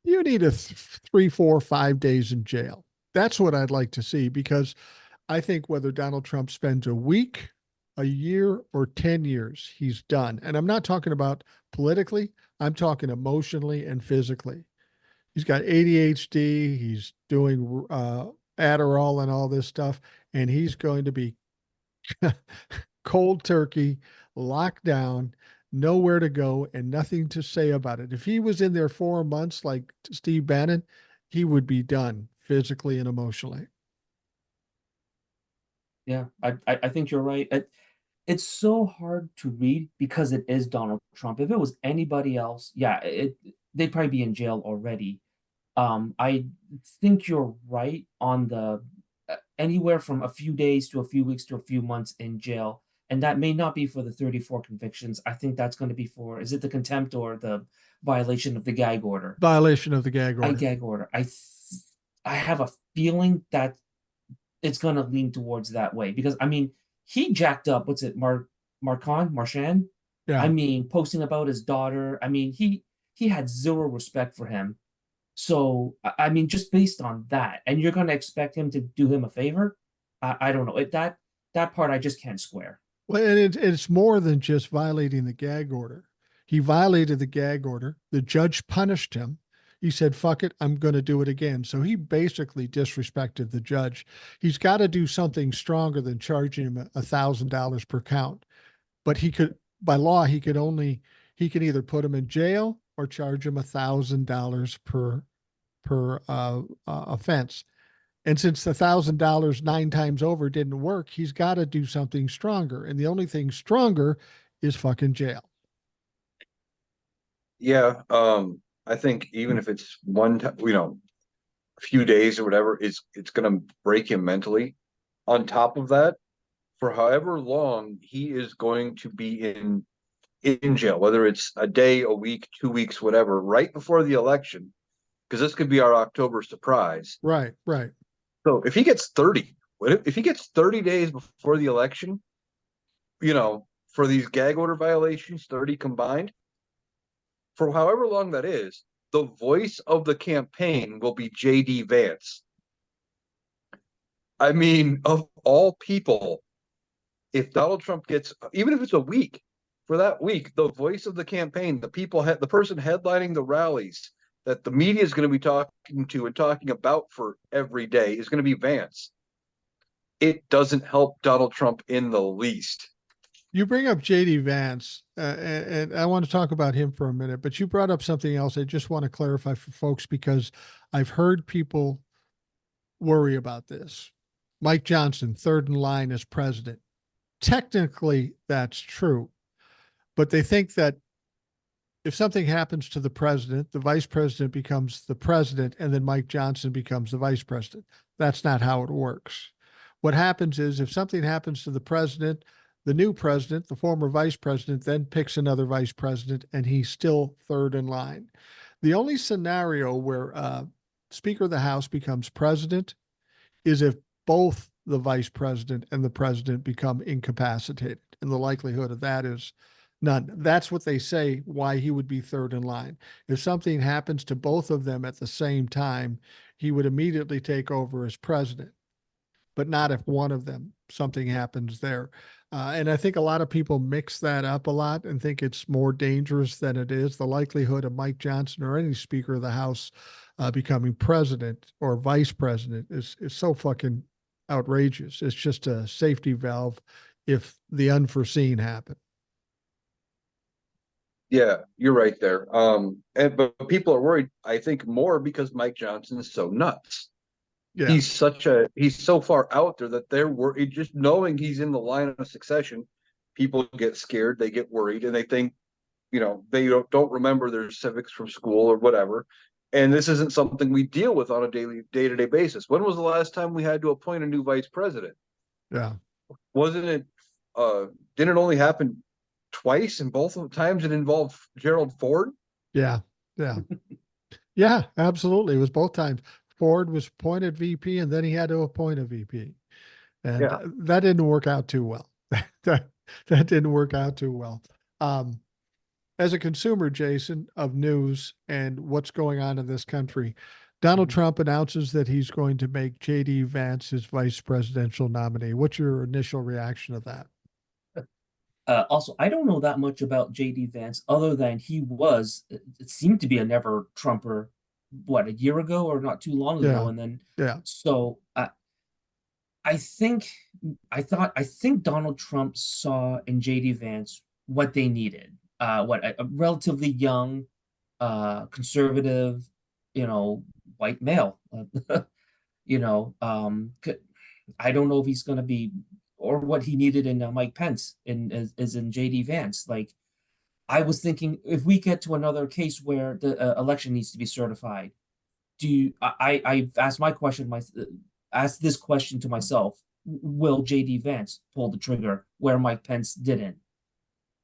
You need 3, 4, 5 days in jail. That's what I'd like to see, because I think whether Donald Trump spends a week, a year, or 10 years, he's done. And I'm not talking about politically, I'm talking emotionally and physically. He's got ADHD. He's doing Adderall and all this stuff, and he's going to be cold turkey, locked down, nowhere to go, and nothing to say about it. If he was in there 4 months like Steve Bannon, he would be done physically and emotionally. Yeah, I think you're right. It's so hard to read because it is Donald Trump. If it was anybody else, yeah, they'd probably be in jail already. I think you're right on the anywhere from a few days to a few weeks to a few months in jail. And that may not be for the 34 convictions. I think that's going to be for, is it the contempt or the violation of the gag order? Violation of the gag order. Gag order. I have a feeling that it's going to lean towards that way because I mean, he jacked up, what's it, Marchand? I Yeah. mean, posting about his daughter. I mean, he had zero respect for him. So I mean, just based on that, and you're going to expect him to do him a favor? I don't know. That part I just can't square. Well, and it's more than just violating the gag order. He violated the gag order. The judge punished him. He said, "Fuck it, I'm going to do it again." So he basically disrespected the judge. He's got to do something stronger than charging him $1,000 per count. But he could, by law, he can either put him in jail or charge him $1,000 per offense. And since the $1,000 9 times over didn't work, he's got to do something stronger. And the only thing stronger is fucking jail. Yeah, I think even if it's one time, a few days or whatever, it's going to break him mentally. On top of that, for however long he is going to be in jail, whether it's a day, a week, 2 weeks, whatever, right before the election, because this could be our October surprise. Right, right. So if he gets 30, if he gets 30 days before the election, for these gag order violations, 30 combined, for however long that is, the voice of the campaign will be JD Vance. I mean, of all people, if Donald Trump gets, even if it's a week, for that week, the voice of the campaign, the person headlining the rallies that the media is going to be talking to and talking about for every day is going to be Vance. It doesn't help Donald Trump in the least. You bring up JD Vance, and I want to talk about him for a minute, but you brought up something else I just want to clarify for folks because I've heard people worry about this. Mike Johnson, third in line as president. Technically, that's true, but they think that if something happens to the president, the vice president becomes the president, and then Mike Johnson becomes the vice president. That's not how it works. What happens is if something happens to the president, The new president, the former vice president, then picks another vice president, and he's still third in line. The only scenario where Speaker of the House becomes president is if both the vice president and the president become incapacitated. And the likelihood of that is none. That's what they say why he would be third in line. If something happens to both of them at the same time, he would immediately take over as president, but not if one of them, something happens there. And I think a lot of people mix that up a lot and think it's more dangerous than it is. The likelihood of Mike Johnson or any Speaker of the House becoming president or vice president is so fucking outrageous. It's just a safety valve if the unforeseen happen. Yeah, you're right there. But people are worried, I think, more because Mike Johnson is so nuts. Yeah. He's so far out there that they're worried. Just knowing he's in the line of succession, people get scared, they get worried, and they think, they don't remember their civics from school or whatever. And this isn't something we deal with on a day-to-day basis. When was the last time we had to appoint a new vice president? Yeah. Wasn't it? Didn't it only happen twice, and both of the times it involved Gerald Ford? Yeah. Yeah. Yeah, absolutely. It was both times. Ford was appointed VP, and then he had to appoint a VP. And Yeah. that didn't work out too well. that didn't work out too well. As a consumer, Jason, of news and what's going on in this country, Donald Trump announces that he's going to make JD Vance his vice presidential nominee. What's your initial reaction to that? Also, I don't know that much about JD Vance other than it seemed to be a never Trumper, what, a year ago or not too long ago. Yeah. And then, Yeah. so I think Donald Trump saw in JD Vance what they needed. A relatively young, conservative, white male. I don't know if he's going to be, or what he needed in Mike Pence is in JD Vance. Like, I was thinking, if we get to another case where the election needs to be certified, I've asked asked this question to myself: will JD Vance pull the trigger where Mike Pence didn't?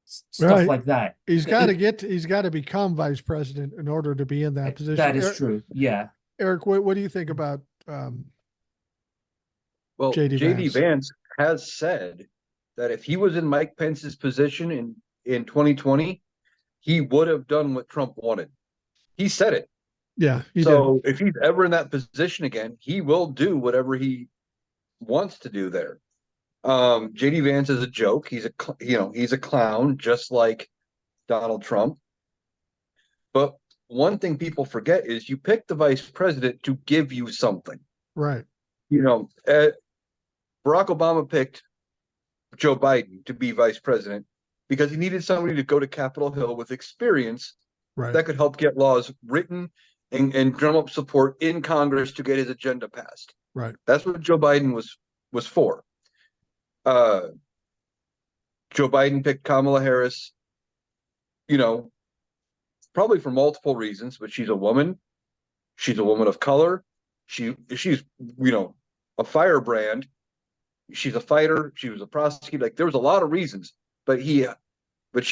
Stuff Right. like that. He's got to become vice president in order to be in that position. That is true. Yeah. Eric, what do you think about Well, JD JD Vance? Vance has said that if he was in Mike Pence's position in 2020, he would have done what Trump wanted. He said it. Yeah, so if he's ever in that position again, he will do whatever he wants to do there. JD Vance is a joke. He's a clown, just like Donald Trump. But one thing people forget is you pick the vice president to give you something. Right. Barack Obama picked Joe Biden to be vice president because he needed somebody to go to Capitol Hill with experience that could help get laws written and drum up support in Congress to get his agenda passed. Right. That's what Joe Biden was for. Joe Biden picked Kamala Harris, probably for multiple reasons, but she's a woman. She's a woman of color. She's a firebrand. She's a fighter. She was a prosecutor. Like, there was a lot of reasons, but she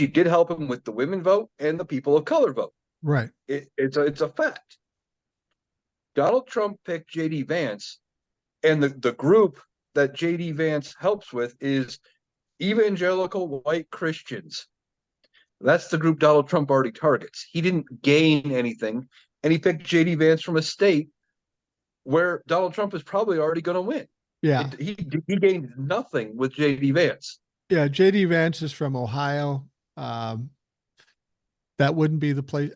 did help him with the women vote and the people of color vote. Right. It's a fact. Donald Trump picked JD Vance, and the group that JD Vance helps with is evangelical white Christians. That's the group Donald Trump already targets. He didn't gain anything, and he picked JD Vance from a state where Donald Trump is probably already going to win. Yeah. He gained nothing with JD Vance. Yeah, JD Vance is from Ohio. That wouldn't be the place.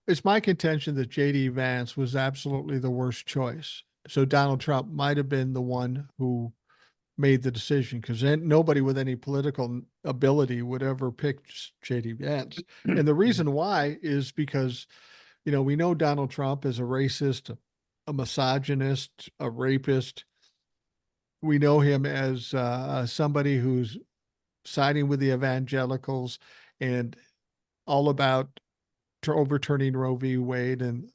It's my contention that JD Vance was absolutely the worst choice. So Donald Trump might have been the one who made the decision, because nobody with any political ability would ever pick JD Vance. And the reason why is because, we know Donald Trump is a racist, a misogynist, a rapist. We know him as somebody who's siding with the evangelicals and all about overturning Roe v. Wade and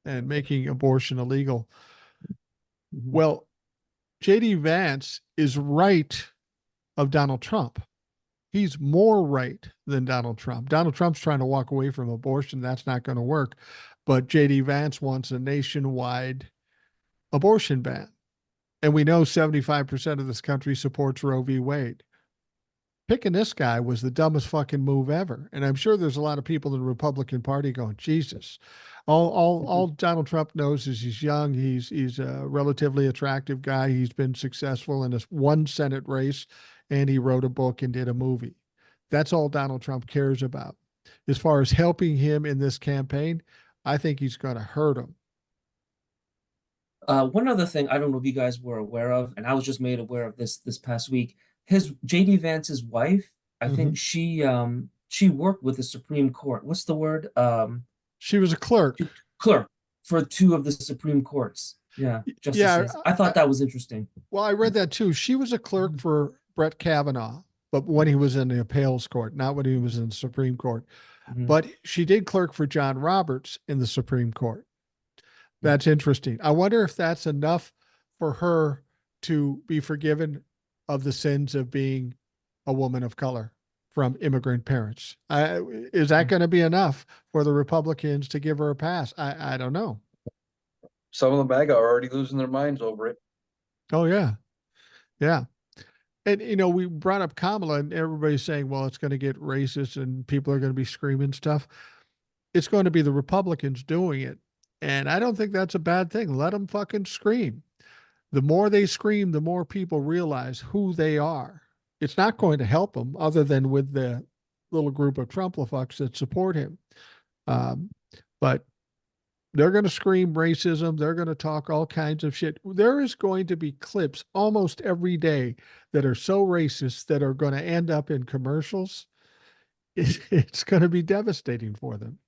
making abortion illegal. Well, JD Vance is right of Donald Trump. He's more right than Donald Trump. Donald Trump's trying to walk away from abortion. That's not going to work. But JD Vance wants a nationwide abortion ban. And we know 75% of this country supports Roe v. Wade. Picking this guy was the dumbest fucking move ever. And I'm sure there's a lot of people in the Republican Party going, Jesus. All Donald Trump knows is he's young. He's a relatively attractive guy. He's been successful in this one Senate race, and he wrote a book and did a movie. That's all Donald Trump cares about. As far as helping him in this campaign, I think he's going to hurt him. One other thing I don't know if you guys were aware of, and I was just made aware of this past week. His JD Vance's wife, I Mm-hmm. think she worked with the Supreme Court. What's the word? She was a clerk. Clerk for two of the Supreme Courts. Yeah, Yeah. justices. I thought that was interesting. Well, I read that too. She was a clerk for Brett Kavanaugh, but when he was in the appeals court, not when he was in the Supreme Court. Mhm. But she did clerk for John Roberts in the Supreme Court. That's interesting. I wonder if that's enough for her to be forgiven of the sins of being a woman of color from immigrant parents. Is that going to be enough for the Republicans to give her a pass? I don't know. Some of the MAGA are already losing their minds over it. Oh, yeah. Yeah. And, we brought up Kamala and everybody's saying, well, it's going to get racist and people are going to be screaming stuff. It's going to be the Republicans doing it. And I don't think that's a bad thing. Let them fucking scream. The more they scream, the more people realize who they are. It's not going to help them other than with the little group of Trump-fucks that support him. But they're going to scream racism. They're going to talk all kinds of shit. There is going to be clips almost every day that are so racist that are going to end up in commercials. It's going to be devastating for them.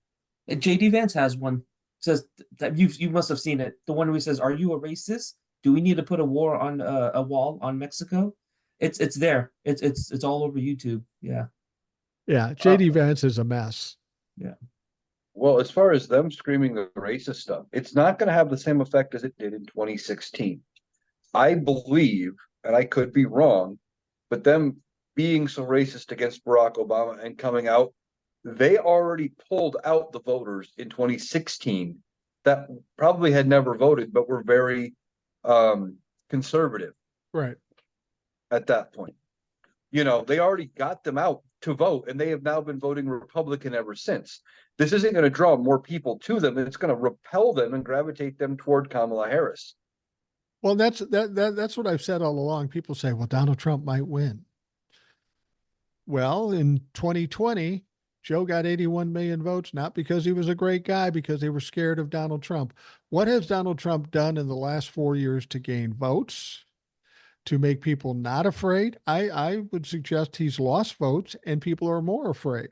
JD Vance has one. Says that you must have seen it. The one where he says, "Are you a racist? Do we need to put a war on a wall on Mexico?" It's there. It's all over YouTube. Yeah. Yeah, Uh, JD Vance is a mess. Yeah. well, as far as them screaming the racist stuff, it's not going to have the same effect as it did in 2016. I believe, and I could be wrong, but them being so racist against Barack Obama and coming out, they already pulled out the voters in 2016 that probably had never voted, but were very conservative Right. at that point. They already got them out to vote, and they have now been voting Republican ever since. This isn't going to draw more people to them. It's going to repel them and gravitate them toward Kamala Harris. Well, that's what I've said all along. People say, well, Donald Trump might win. Well, in 2020, Joe got 81 million votes, not because he was a great guy, because they were scared of Donald Trump. What has Donald Trump done in the last 4 years to gain votes, to make people not afraid? I would suggest he's lost votes and people are more afraid.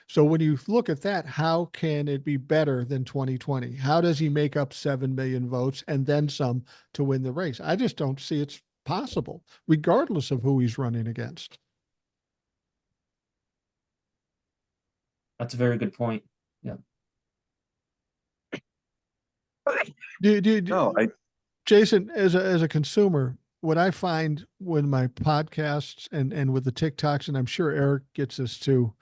So when you look at that, how can it be better than 2020? How does he make up 7 million votes and then some to win the race? I just don't see it's possible, regardless of who he's running against. That's a very good point. Yeah. No, Jason, as a consumer, what I find when my podcasts and with the TikToks, and I'm sure Eric gets this too,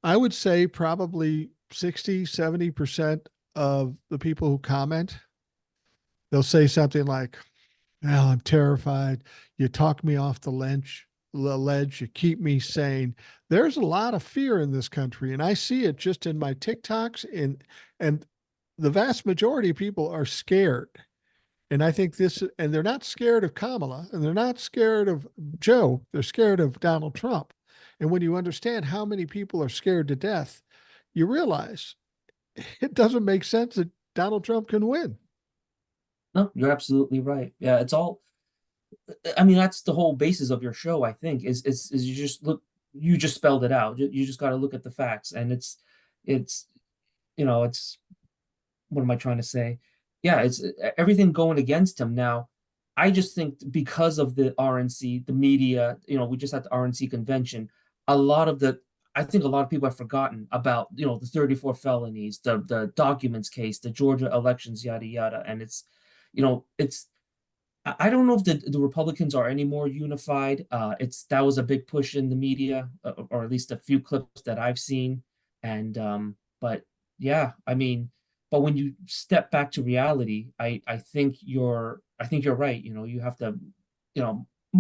I would say probably 60, 70% of the people who comment, they'll say something like, well, I'm terrified. You talk me off the ledge. You keep me sane. There's a lot of fear in this country, and I see it just in my TikToks. And the vast majority of people are scared. And I think and they're not scared of Kamala, and they're not scared of Joe. They're scared of Donald Trump. And when you understand how many people are scared to death, you realize it doesn't make sense that Donald Trump can win. No, you're absolutely right. Yeah, it's all. I mean, that's the whole basis of your show. I think is you just look. You just spelled it out. You just got to look at the facts, and it's it's what am I trying to say? Yeah, it's everything going against him now. I just think because of the RNC, the media, we just had the RNC convention. A lot of the, I think a lot of people have forgotten about, the 34 felonies, the documents case, the Georgia elections, yada yada, and it's I don't know if the Republicans are any more unified. That was a big push in the media, or at least a few clips that I've seen. And but yeah, I mean, but when you step back to reality, I think you're right. You know, you have to,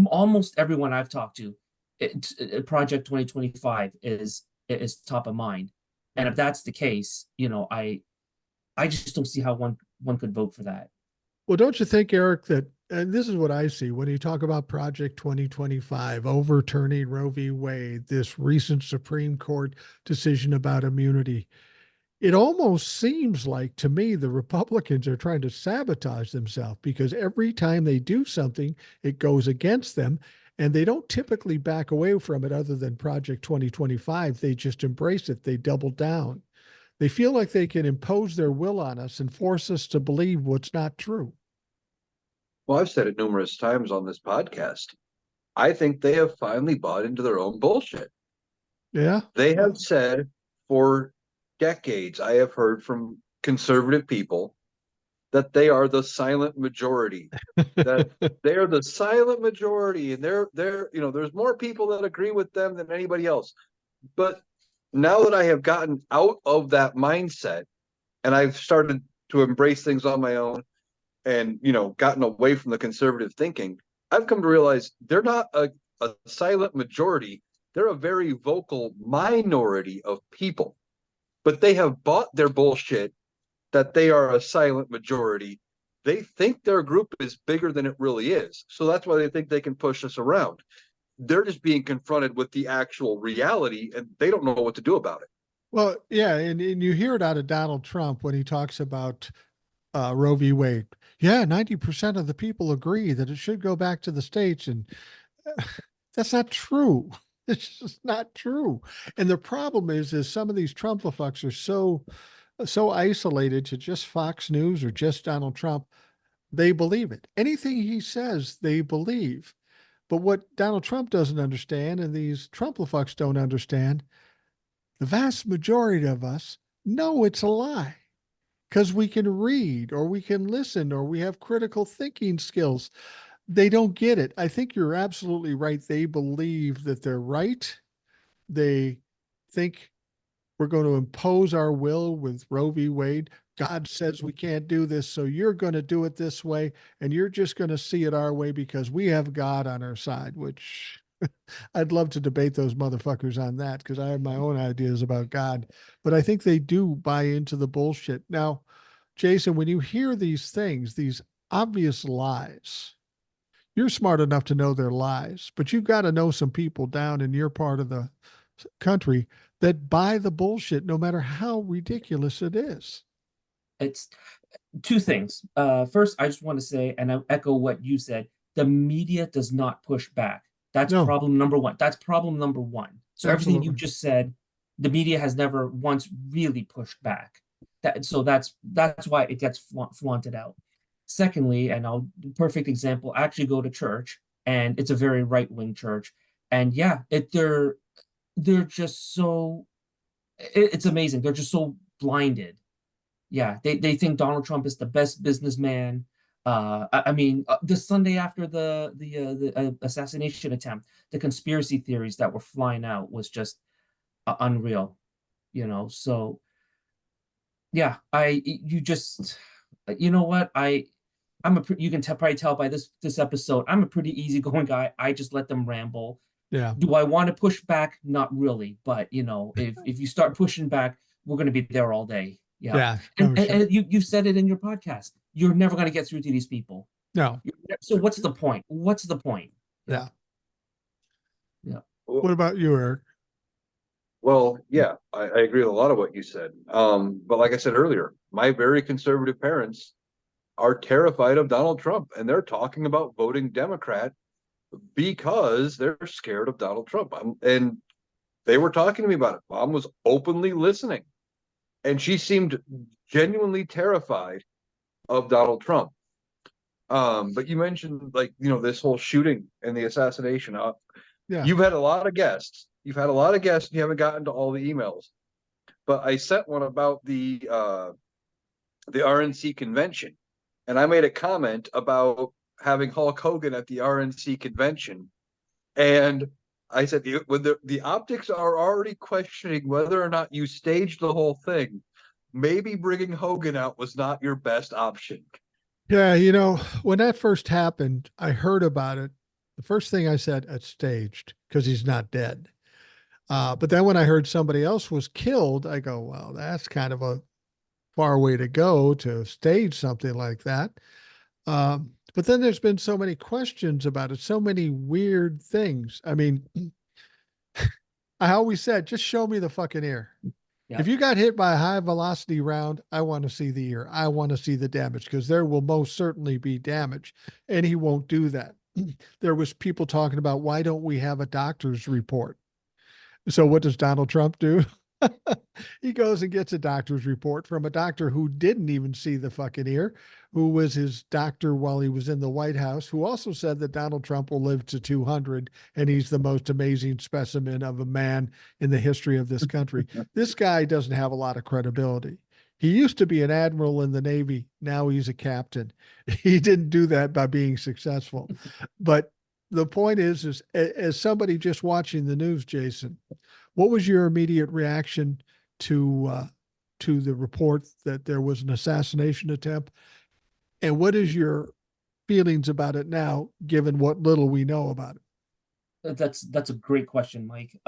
almost everyone I've talked to, Project 2025 is top of mind. And if that's the case, I just don't see how one could vote for that. Well, don't you think, Eric, that, and this is what I see when you talk about Project 2025, overturning Roe v. Wade, this recent Supreme Court decision about immunity, it almost seems like to me the Republicans are trying to sabotage themselves because every time they do something, it goes against them. And they don't typically back away from it other than Project 2025. They just embrace it, they double down. They feel like they can impose their will on us and force us to believe what's not true. Well, I've said it numerous times on this podcast. I think they have finally bought into their own bullshit. Yeah. They have said for decades, I have heard from conservative people that they are the silent majority, that they are the silent majority, and there's more people that agree with them than anybody else. But now that I have gotten out of that mindset and I've started to embrace things on my own and gotten away from the conservative thinking, I've come to realize they're not a silent majority. They're a very vocal minority of people, but they have bought their bullshit that they are a silent majority. They think their group is bigger than it really is. So that's why they think they can push us around. They're just being confronted with the actual reality and they don't know what to do about it. Well, yeah. And you hear it out of Donald Trump when he talks about Roe v. Wade. Yeah, 90% of the people agree that it should go back to the states. And that's not true. It's just not true. And the problem is some of these Trump-a-fucks are so isolated to just Fox News or just Donald Trump. They believe it. Anything he says, they believe. But what Donald Trump doesn't understand, and these Trump-a-fucks don't understand, the vast majority of us know it's a lie because we can read or we can listen or we have critical thinking skills. They don't get it. I think you're absolutely right. They believe that they're right. They think we're going to impose our will with Roe v. Wade. God says we can't do this, so you're going to do it this way, and you're just going to see it our way because we have God on our side, which I'd love to debate those motherfuckers on that because I have my own ideas about God. But I think they do buy into the bullshit. Now, Jason, when you hear these things, these obvious lies, you're smart enough to know they're lies, but you've got to know some people down in your part of the country that buy the bullshit no matter how ridiculous it is. It's two things. First, I just want to say, and I echo what you said, the media does not push back. That's No, problem number one. That's problem number one. So everything you absolutely. just said, the media has never once really pushed back. That's why it gets flaunted out. Secondly, and I'll perfect example, I actually go to church, and it's a very right-wing church. And yeah, they're just so it's amazing. They're just so blinded. Yeah, they think Donald Trump is the best businessman. I mean, the Sunday after the assassination attempt, the conspiracy theories that were flying out was just unreal, So yeah, you just, you know what, you can probably tell by this episode, I'm a pretty easygoing guy. I just let them ramble. Yeah. Do I want to push back? Not really, but if you start pushing back, we're going to be there all day. Yeah. Yeah. And, No and, shit. and you said it in your podcast. You're never going to get through to these people. No. So what's the point? What's the point? Yeah. Yeah. Yeah. What about you, Eric? Well, yeah, I agree with a lot of what you said. But like I said earlier, my very conservative parents are terrified of Donald Trump and they're talking about voting Democrat because they're scared of Donald Trump. And they were talking to me about it. Mom was openly listening and she seemed genuinely terrified of Donald Trump. But you mentioned this whole shooting and the assassination. Yeah. You've had a lot of guests. You've had a lot of guests and you haven't gotten to all the emails. But I sent one about the RNC convention. And I made a comment about having Hulk Hogan at the RNC convention, and I said, when the optics are already questioning whether or not you staged the whole thing, maybe bringing Hogan out was not your best option. Yeah, when that first happened, I heard about it. The first thing I said, it's staged because he's not dead. But then when I heard somebody else was killed, I go, well, that's kind of a far way to go to stage something like that. But then there's been so many questions about it, so many weird things. I mean, I always said, just show me the fucking ear. Yeah. If you got hit by a high velocity round, I want to see the ear. I want to see the damage because there will most certainly be damage, and he won't do that. There was people talking about why don't we have a doctor's report? So what does Donald Trump do? He goes and gets a doctor's report from a doctor who didn't even see the fucking ear, who was his doctor while he was in the White House, who also said that Donald Trump will live to 200 and he's the most amazing specimen of a man in the history of this country. This guy doesn't have a lot of credibility. He used to be an admiral in the Navy. Now he's a captain. He didn't do that by being successful. But the point is as somebody just watching the news, Jason, what was your immediate reaction to the report that there was an assassination attempt? And what is your feelings about it now, given what little we know about it? That's a great question, Mike.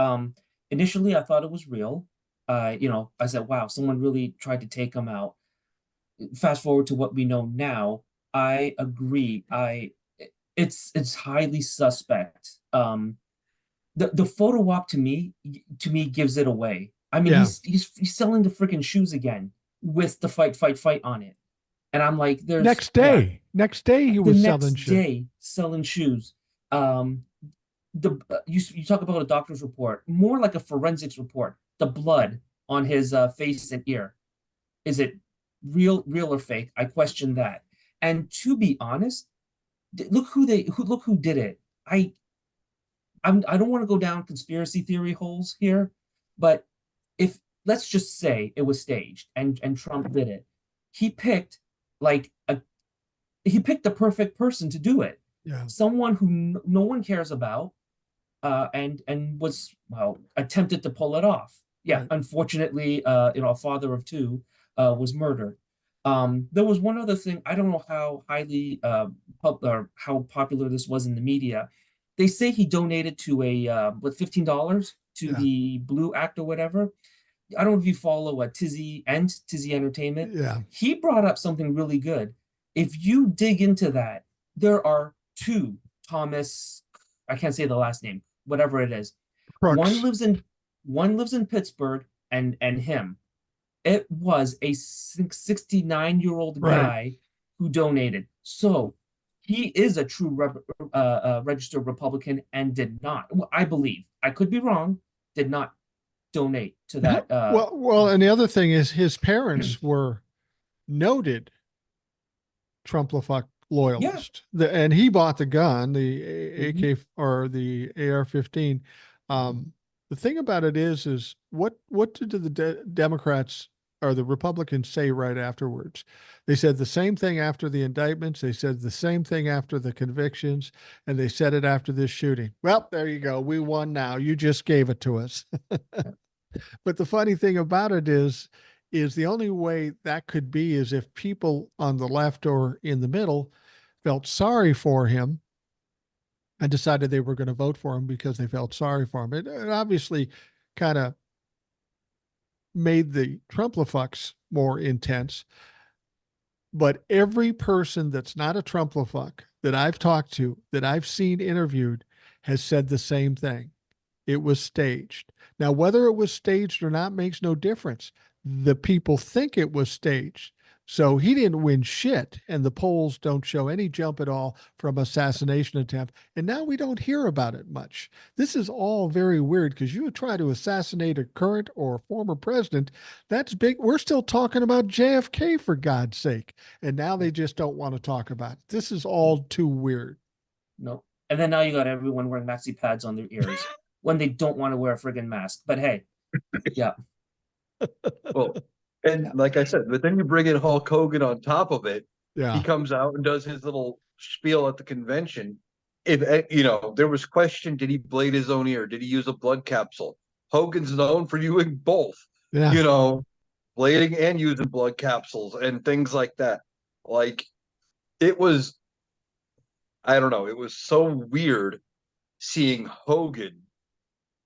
Initially I thought it was real. I said, wow, someone really tried to take him out. Fast forward to what we know now, I agree. It's highly suspect. The photo op to me gives it away. I mean, Yeah. he's selling the freaking shoes again with the fight on it, and I'm like, Next day he the was selling next shit. day selling shoes. Um, you talk about a doctor's report, more like a forensics report. The blood on his face and ear, is it real or fake? I question that. And to be honest, look who did it. I don't want to go down conspiracy theory holes here, but if let's just say it was staged and Trump did it, he picked like a he picked the perfect person to do it. Yeah. Someone who no one cares about, and was, well, attempted to pull it off. Yeah, Right. unfortunately, a father of two was murdered. There was one other thing. I don't know how highly or how popular this was in the media. They say he donated to a with $15 to Yeah. the Blue Act or whatever. I don't know if you follow Tizzy Entertainment. Yeah. He brought up something really good. If you dig into that, there are two Thomas. I can't say the last name, whatever it is. Crooks. One lives in Pittsburgh, and him. It was a 69-year-old Right. guy who donated. So he is a true registered Republican and did not, well, I believe, I could be wrong, did not donate to that. Well, and the other thing is his parents were noted Trump-la-fuck loyalist. And he bought the gun, the AK or the AR-15. The thing about it is what did the Democrats or the Republicans say right afterwards? They said the same thing after the indictments. They said the same thing after the convictions, and they said it after this shooting. Well, there you go. We won now. You just gave it to us. But the funny thing about it is the only way that could be is if people on the left or in the middle felt sorry for him and decided they were going to vote for him because they felt sorry for him. It obviously kind of made the Trump-la-fucks more intense. But every person that's not a Trump-la-fuck that I've talked to, that I've seen interviewed, has said the same thing. It was staged. Now, whether it was staged or not makes no difference. The people think it was staged. So he didn't win shit, and the polls don't show any jump at all from assassination attempt. And now we don't hear about it much. This is all very weird because you would try to assassinate a current or former president. That's big. We're still talking about JFK, for God's sake. And now they just don't want to talk about it. This is all too weird. No. And then now you got everyone wearing maxi pads on their ears when they don't want to wear a friggin' mask. But hey, yeah. Well, and like I said, but then you bring in Hulk Hogan on top of it. Yeah. He comes out and does his little spiel at the convention. If there was question, did he blade his own ear? Did he use a blood capsule? Hogan's known for using both, Yeah. blading and using blood capsules and things like that. Like it was, I don't know, it was so weird seeing Hogan,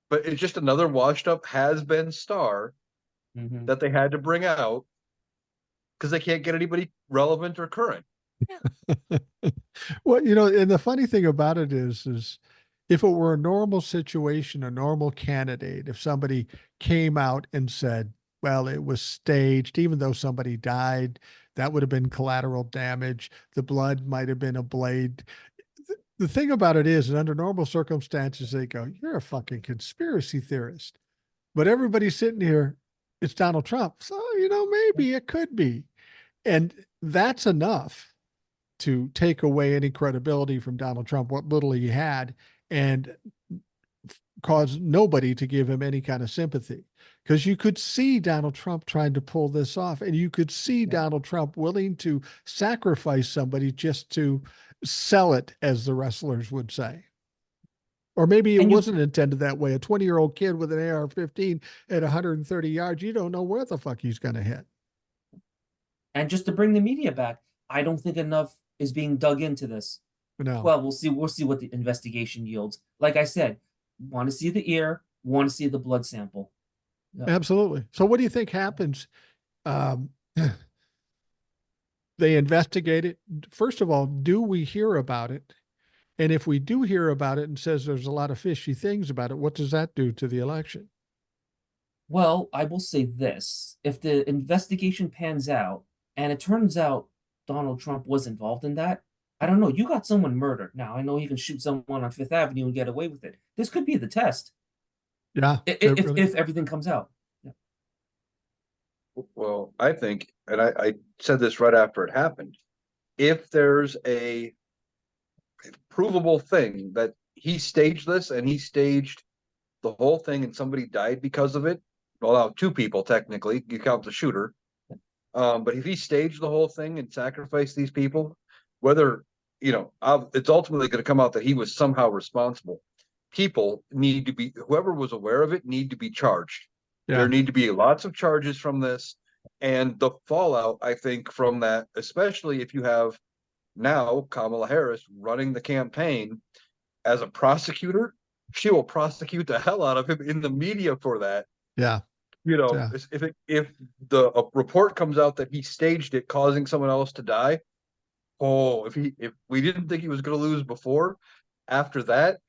but it's just another washed up has been star Mhm. that they had to bring out because they can't get anybody relevant or current. Well, and the funny thing about it is if it were a normal situation, a normal candidate, if somebody came out and said, well, it was staged, even though somebody died, that would have been collateral damage. The blood might have been a blade. The thing about it is, under normal circumstances, they go, you're a fucking conspiracy theorist. But everybody's sitting here, it's Donald Trump. So, maybe it could be. And that's enough to take away any credibility from Donald Trump, what little he had, and cause nobody to give him any kind of sympathy. Because you could see Donald Trump trying to pull this off, and you could see Donald Trump willing to sacrifice somebody just to sell it, as the wrestlers would say. Or maybe it And you wasn't intended that way. A 20-year-old kid with an AR-15 at 130 yards, you don't know where the fuck he's going to hit. and just to bring the media back, I don't think enough is being dug into this. No, Well, we'll see what the investigation yields. Like I said, want to see the ear, want to see the blood sample. Yeah. absolutely. So what do you think happens? Um, they investigate it. First of all, do we hear about it? And if we do hear about it and says there's a lot of fishy things about it, what does that do to the election? Well, I will say this. If the investigation pans out and it turns out Donald Trump was involved in that, I don't know. You got someone murdered. Now, I know you can shoot someone on Fifth Avenue and get away with it. This could be the test Yeah, if everything comes out. Yeah. Well, I think, and I said this right after it happened, if there's a provable thing that he staged this and he staged the whole thing and somebody died because of it, well, now two people technically, you count the shooter. But if he staged the whole thing and sacrificed these people, whether, it's ultimately going to come out that he was somehow responsible. People need to be, whoever was aware of it, need to be charged. There yeah, need to be lots of charges from this. And the fallout, I think, from that, especially if you have now Kamala Harris running the campaign as a prosecutor, she will prosecute the hell out of him in the media for that. yeah, yeah, If the report comes out that he staged it, causing someone else to die, if we didn't think he was going to lose before, after that,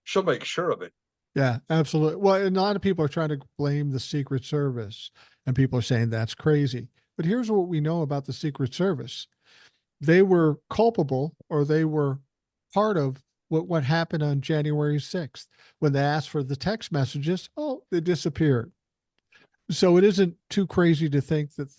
she'll make sure of it. yeah, absolutely. Well, and a lot of people are trying to blame the Secret Service, and people are saying that's crazy. But here's what we know about the Secret Service: they were culpable, or they were part of what happened on January 6th when they asked for the text messages. Oh, they disappeared. So it isn't too crazy to think that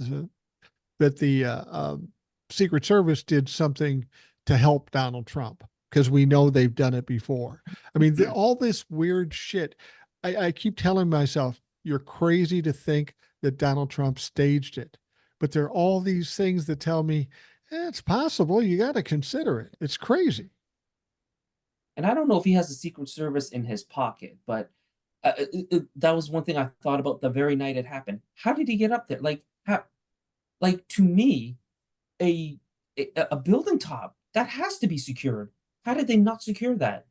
the Secret Service did something to help Donald Trump, because we know they've done it before. I mean, all this weird shit. I keep telling myself, you're crazy to think that Donald Trump staged it. But there are all these things that tell me it's possible. You got to consider it. It's crazy. And I don't know if he has the Secret Service in his pocket, but that was one thing I thought about the very night it happened. How did he get up there? Like to me, a a building top that has to be secured. How did they not secure that?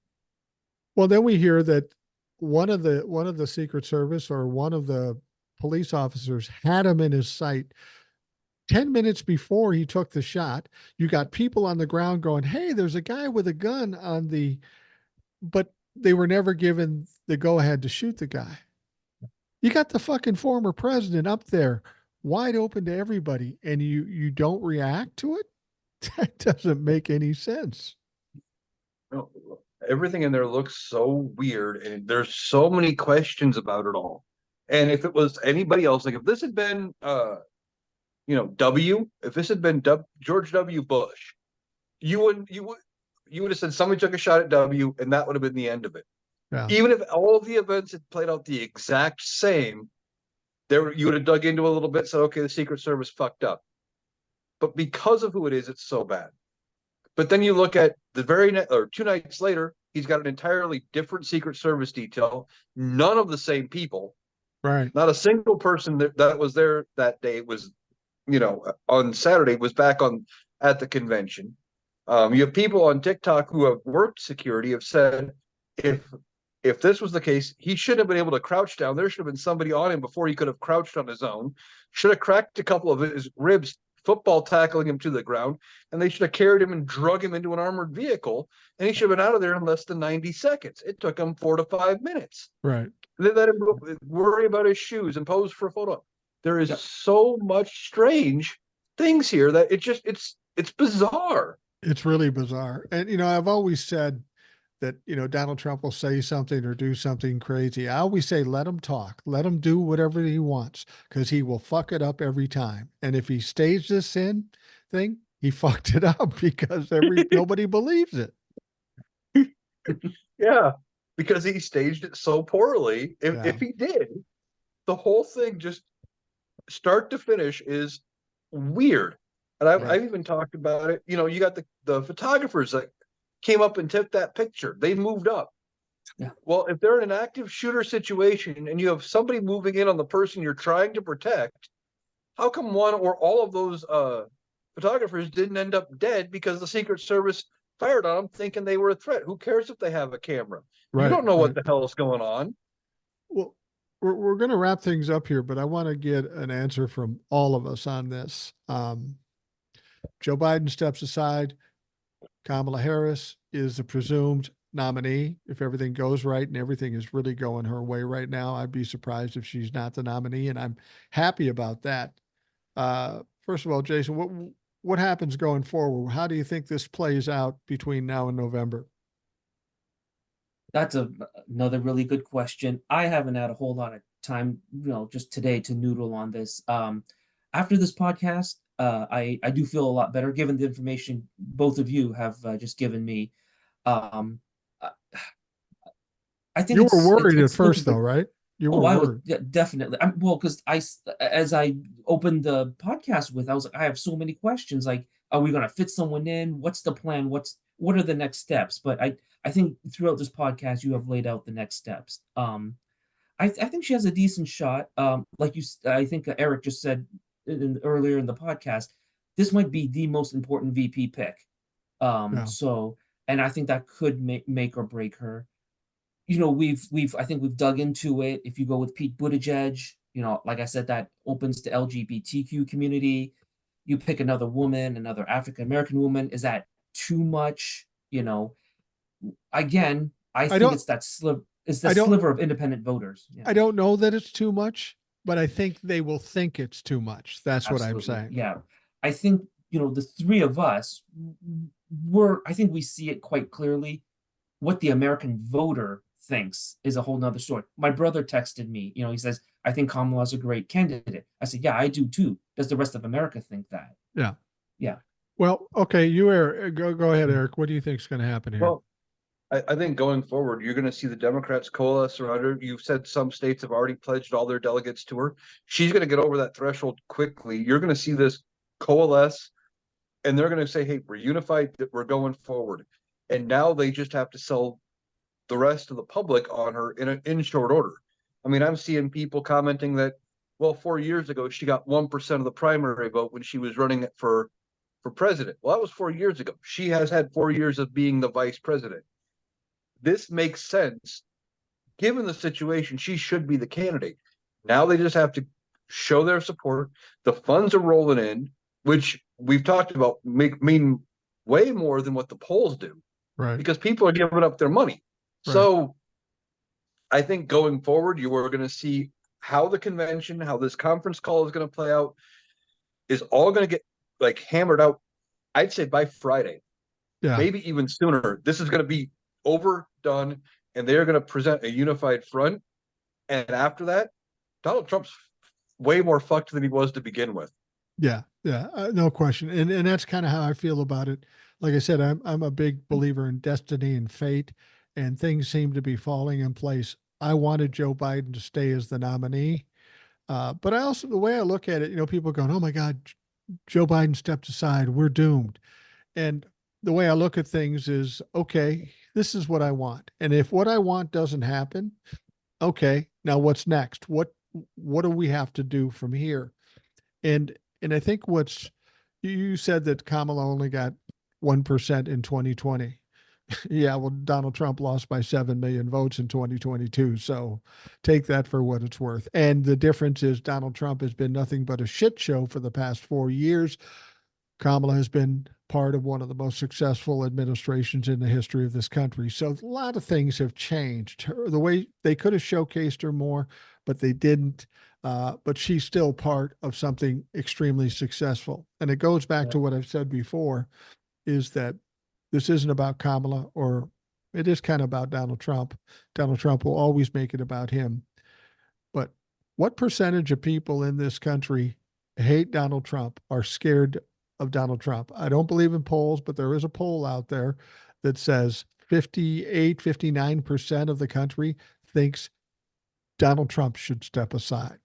Well, then we hear that one of the Secret Service, or one of the police officers, had him in his sight 10 minutes before he took the shot. You got people on the ground going, hey, there's a guy with a gun on the, but they were never given the go ahead to shoot the guy. You got the fucking former president up there wide open to everybody, and you don't react to it? That doesn't make any sense. No, everything in there looks so weird, and there's so many questions about it all. And if it was anybody else, like if this had been, if this had been George W. Bush, you would have said somebody took a shot at W, and that would have been the end of it. Yeah. Even if all the events had played out the exact same, you would have dug into a little bit, said, okay, the Secret Service fucked up. But because of who it is, it's so bad. But then you look at the or 2 nights later, he's got an entirely different Secret Service detail, none of the same people. Right. Not a single person that was there that day was, on Saturday was back on at the convention. You have people on TikTok who have worked security have said if this was the case, he shouldn't have been able to crouch down. There should have been somebody on him before he could have crouched on his own. Should have cracked a couple of his ribs, football tackling him to the ground, and they should have carried him and drug him into an armored vehicle, and he should have been out of there in less than 90 seconds. It took him 4 to 5 minutes. Right. They let him worry about his shoes and pose for a photo. There is Yep. so much strange things here that it's bizarre. It's really bizarre. And, I've always said that, Donald Trump will say something or do something crazy. I always say, let him talk, let him do whatever he wants, because he will fuck it up every time. And if he staged this thing, he fucked it up because nobody believes it. Yeah, because he staged it so poorly. If he did, the whole thing just start to finish is weird. And I've even talked about it. You got the photographers that came up and tipped that picture. They moved up. Yeah. Well, if they're in an active shooter situation and you have somebody moving in on the person you're trying to protect, how come one or all of those photographers didn't end up dead because the Secret Service fired on them thinking they were a threat? Who cares if they have a camera? You don't know what the hell is going on. Well, we're going to wrap things up here, but I want to get an answer from all of us on this. Joe Biden steps aside. Kamala Harris is the presumed nominee. If everything goes right and everything is really going her way right now, I'd be surprised if she's not the nominee, and I'm happy about that. First of all, Jason, what happens going forward? How do you think this plays out between now and November? That's another really good question. I haven't had a whole lot of time, just today to noodle on this. After this podcast, I do feel a lot better given the information both of you have just given me. Um, uh, I think You were worried at it's looking first, though, good. right? You were Oh, I was worried. definitely. Well, because as I opened the podcast with, I was like, I have so many questions. Like, are we going to fit someone in? What's the plan? What are the next steps? But I think throughout this podcast, you have laid out the next steps. I think she has a decent shot. Like I think Eric just said earlier in the podcast, this might be the most important VP pick. Yeah. So, and I think that could make or break her. We've I think we've dug into it. If you go with Pete Buttigieg, like I said, that opens to LGBTQ community. You pick another woman, another African American woman. Is that too much? Again, I I think don't, it's that sliver. It's the I don't, sliver of independent voters. Yeah, I don't know that it's too much, but I think they will think it's too much. That's what I'm absolutely. saying. Yeah, I think the three of us I think we see it quite clearly. What the American voter thinks is a whole nother story. My brother texted me, he says, I think Kamala's a great candidate. I said, yeah, I do too. Does the rest of America think that? Yeah. Yeah. Well, okay, Eric, go ahead, Eric. What do you think is going to happen here? Well, I think going forward, you're going to see the Democrats coalesce around her. You've said some states have already pledged all their delegates to her. She's going to get over that threshold quickly. You're going to see this coalesce, and they're going to say, hey, we're unified, that we're going forward. And now they just have to sell the rest of the public on her in short order. I mean, I'm seeing people commenting that, well, 4 years ago, she got 1% of the primary vote when she was running it for president. Well, that was 4 years ago. She has had 4 years of being the vice president. This makes sense. Given the situation, she should be the candidate. Now they just have to show their support. The funds are rolling in, which we've talked about mean way more than what the polls do, Right. because people are giving up their money. Right. So I think going forward, you are going to see how the convention, how this conference call is going to play out, is all going to get like hammered out. I'd say by Friday, Yeah. maybe even sooner. This is going to be overdone, and they're going to present a unified front. And after that, Donald Trump's way more fucked than he was to begin with. Yeah. Yeah. No question. And that's kind of how I feel about it. Like I said, I'm a big believer in destiny and fate, and things seem to be falling in place. I wanted Joe Biden to stay as the nominee. But I also, the way I look at it, people going, oh my God, Joe Biden stepped aside. We're doomed. And the way I look at things is, okay, this is what I want. And if what I want doesn't happen, okay, now what's next? What do we have to do from here? And I think what's you said that Kamala only got 1% in 2020. Yeah, well, Donald Trump lost by 7 million votes in 2022. So take that for what it's worth. And the difference is Donald Trump has been nothing but a shit show for the past 4 years. Kamala has been part of one of the most successful administrations in the history of this country. So a lot of things have changed. The way they could have showcased her more, but they didn't. But she's still part of something extremely successful. And it goes back Yeah. to what I've said before, is that this isn't about Kamala, or it is kind of about Donald Trump. Donald Trump will always make it about him. But what percentage of people in this country hate Donald Trump, are scared of Donald Trump? I don't believe in polls, but there is a poll out there that says 58, 59% of the country thinks Donald Trump should step aside.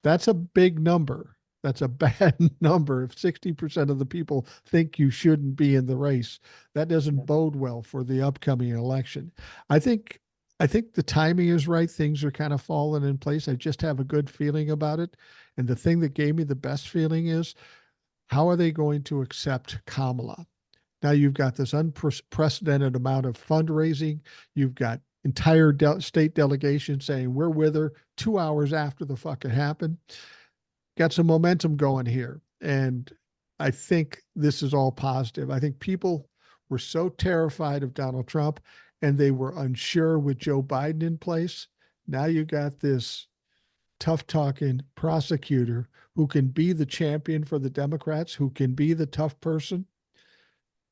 That's a big number. That's a bad number. If 60% of the people think you shouldn't be in the race, that doesn't bode well for the upcoming election. I think I think the timing is right. Things are kind of falling in place. I just have a good feeling about it. And the thing that gave me the best feeling is, how are they going to accept Kamala? Now you've got this unprecedented amount of fundraising. You've got entire state delegations saying we're with her 2 hours after the fuck it happened. Got some momentum going here. And I think this is all positive. I think people were so terrified of Donald Trump and they were unsure with Joe Biden in place. Now you got this tough talking prosecutor who can be the champion for the Democrats, who can be the tough person.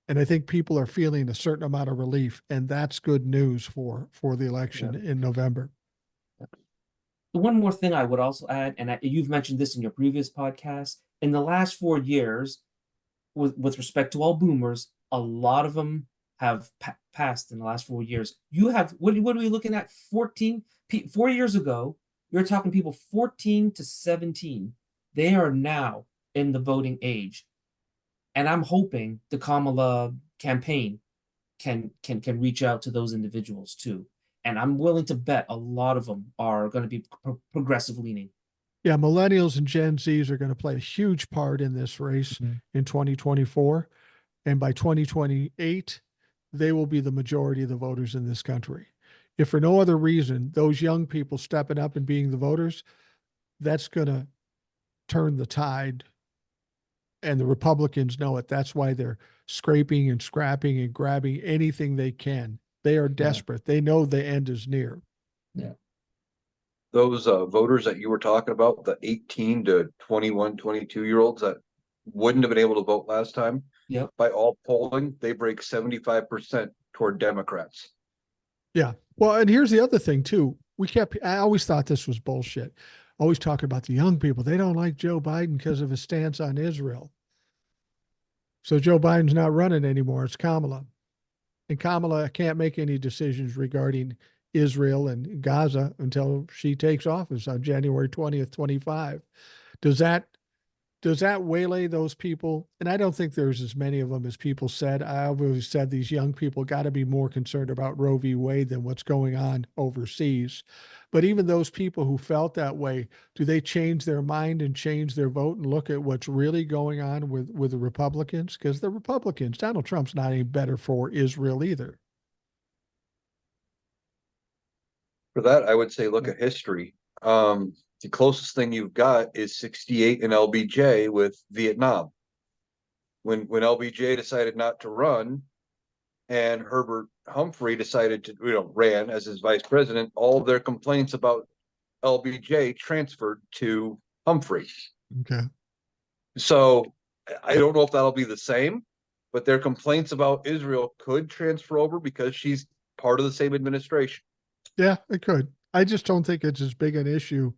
And I think people are feeling a certain amount of relief, and that's good news for the election in November. One more thing I would also add, and you've mentioned this in your previous podcast, in the last 4 years, with respect to all boomers, a lot of them have passed in the last 4 years. You have what are we looking at? 4 years ago, you're talking people 14 to 17. They are now in the voting age, and I'm hoping the Kamala campaign can reach out to those individuals too. And I'm willing to bet a lot of them are going to be progressive leaning. Yeah, millennials and Gen Zs are going to play a huge part in this race in 2024. And by 2028, they will be the majority of the voters in this country. If for no other reason, those young people stepping up and being the voters, that's going to turn the tide. And the Republicans know it. That's why they're scraping and scrapping and grabbing anything they can. They are desperate. They know the end is near. Yeah. Those voters that you were talking about, the 18 to 21, 22-year-olds that wouldn't have been able to vote last time, Yep. by all polling, they break 75% toward Democrats. Yeah. Well, and here's the other thing too. I always thought this was bullshit. Always talking about the young people. They don't like Joe Biden because of his stance on Israel. So Joe Biden's not running anymore. It's Kamala. And Kamala can't make any decisions regarding Israel and Gaza until she takes office on January 20th, 25. Does that does that waylay those people? And I don't think there's as many of them as people said. I always said these young people got to be more concerned about Roe v. Wade than what's going on overseas. But even those people who felt that way, do they change their mind and change their vote and look at what's really going on with the Republicans? Because the Republicans, Donald Trump's not any better for Israel either. For that, I would say look at history. The closest thing you've got is 68 in LBJ with Vietnam. When LBJ decided not to run and Herbert Humphrey decided to, ran as his vice president, all of their complaints about LBJ transferred to Humphrey. Okay. So I don't know if that'll be the same, but their complaints about Israel could transfer over because she's part of the same administration. Yeah, it could. I just don't think it's as big an issue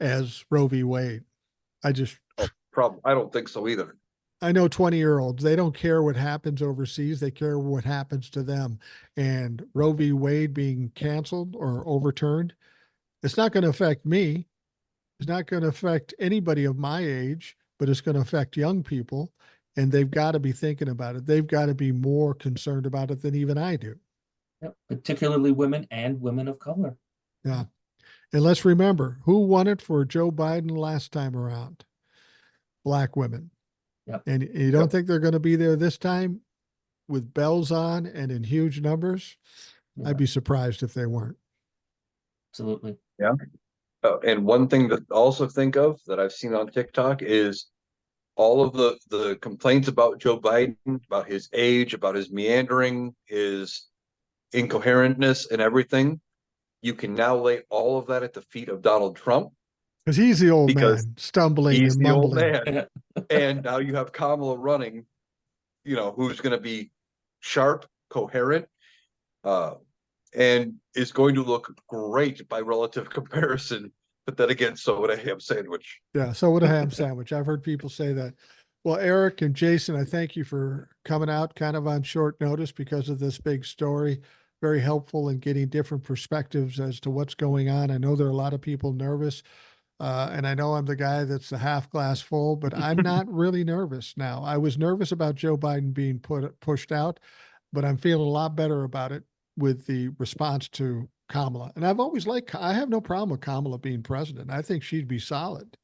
as Roe v. Wade. I just I don't think so either. I know 20-year-olds, they don't care what happens overseas. They care what happens to them. And Roe v. Wade being canceled or overturned, it's not going to affect me. It's not going to affect anybody of my age, but it's going to affect young people. and they've got to be thinking about it. They've got to be more concerned about it than even I do. Yep. Particularly women and women of color. Yeah. And let's remember who won it for Joe Biden last time around? Black women. Yep. And you don't Yep. think they're going to be there this time with bells on and in huge numbers? Yeah. I'd be surprised if they weren't. Absolutely. Yeah. And one thing to also think of that I've seen on TikTok is all of the complaints about Joe Biden, about his age, about his meandering, his incoherentness and everything. You can now lay all of that at the feet of Donald Trump Because he's the old because man stumbling he's and the old mumbling. man. And now you have Kamala running, who's going to be sharp, coherent, and is going to look great by relative comparison. But then again, so would a ham sandwich. Yeah, so would a ham sandwich. I've heard people say that. Well, Eric and Jason, I thank you for coming out kind of on short notice because of this big story. Very helpful in getting different perspectives as to what's going on. I know there are a lot of people nervous, and I know I'm the guy that's the half glass full, but I'm not really nervous now. I was nervous about Joe Biden being pushed out, but I'm feeling a lot better about it with the response to Kamala. And I've always I have no problem with Kamala being president. I think she'd be solid.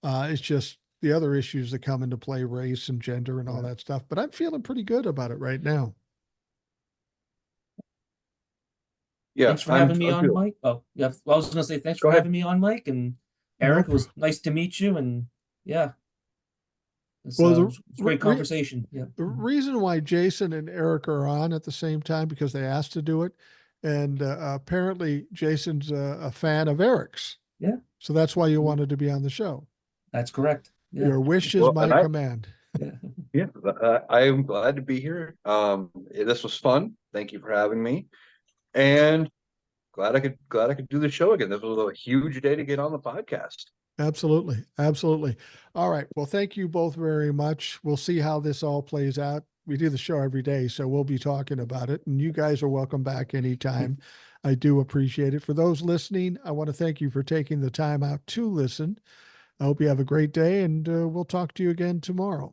It's just the other issues that come into play, race and gender and all that stuff. But I'm feeling pretty good about it right now. Yeah, Thanks for having me I'm on, good. Mike. Oh, yeah. Well, I was going to say thanks Go for ahead. having me on, Mike. And No Eric, it was nice to meet you. And yeah, Well, it was a great conversation. Yeah. the reason why Jason and Eric are on at the same time because they asked to do it, and apparently Jason's a fan of Eric's. Yeah. So that's why you wanted to be on the show. That's correct. Yeah. Your wish is Well, my command. Yeah. Yeah, I am glad to be here. This was fun. Thank you for having me, and glad I could do the show again. This was a huge day to get on the podcast. Absolutely. Absolutely. All right. Well, thank you both very much. We'll see how this all plays out. We do the show every day, so we'll be talking about it. And you guys are welcome back anytime. I do appreciate it. For those listening, I want to thank you for taking the time out to listen. I hope you have a great day, and we'll talk to you again tomorrow.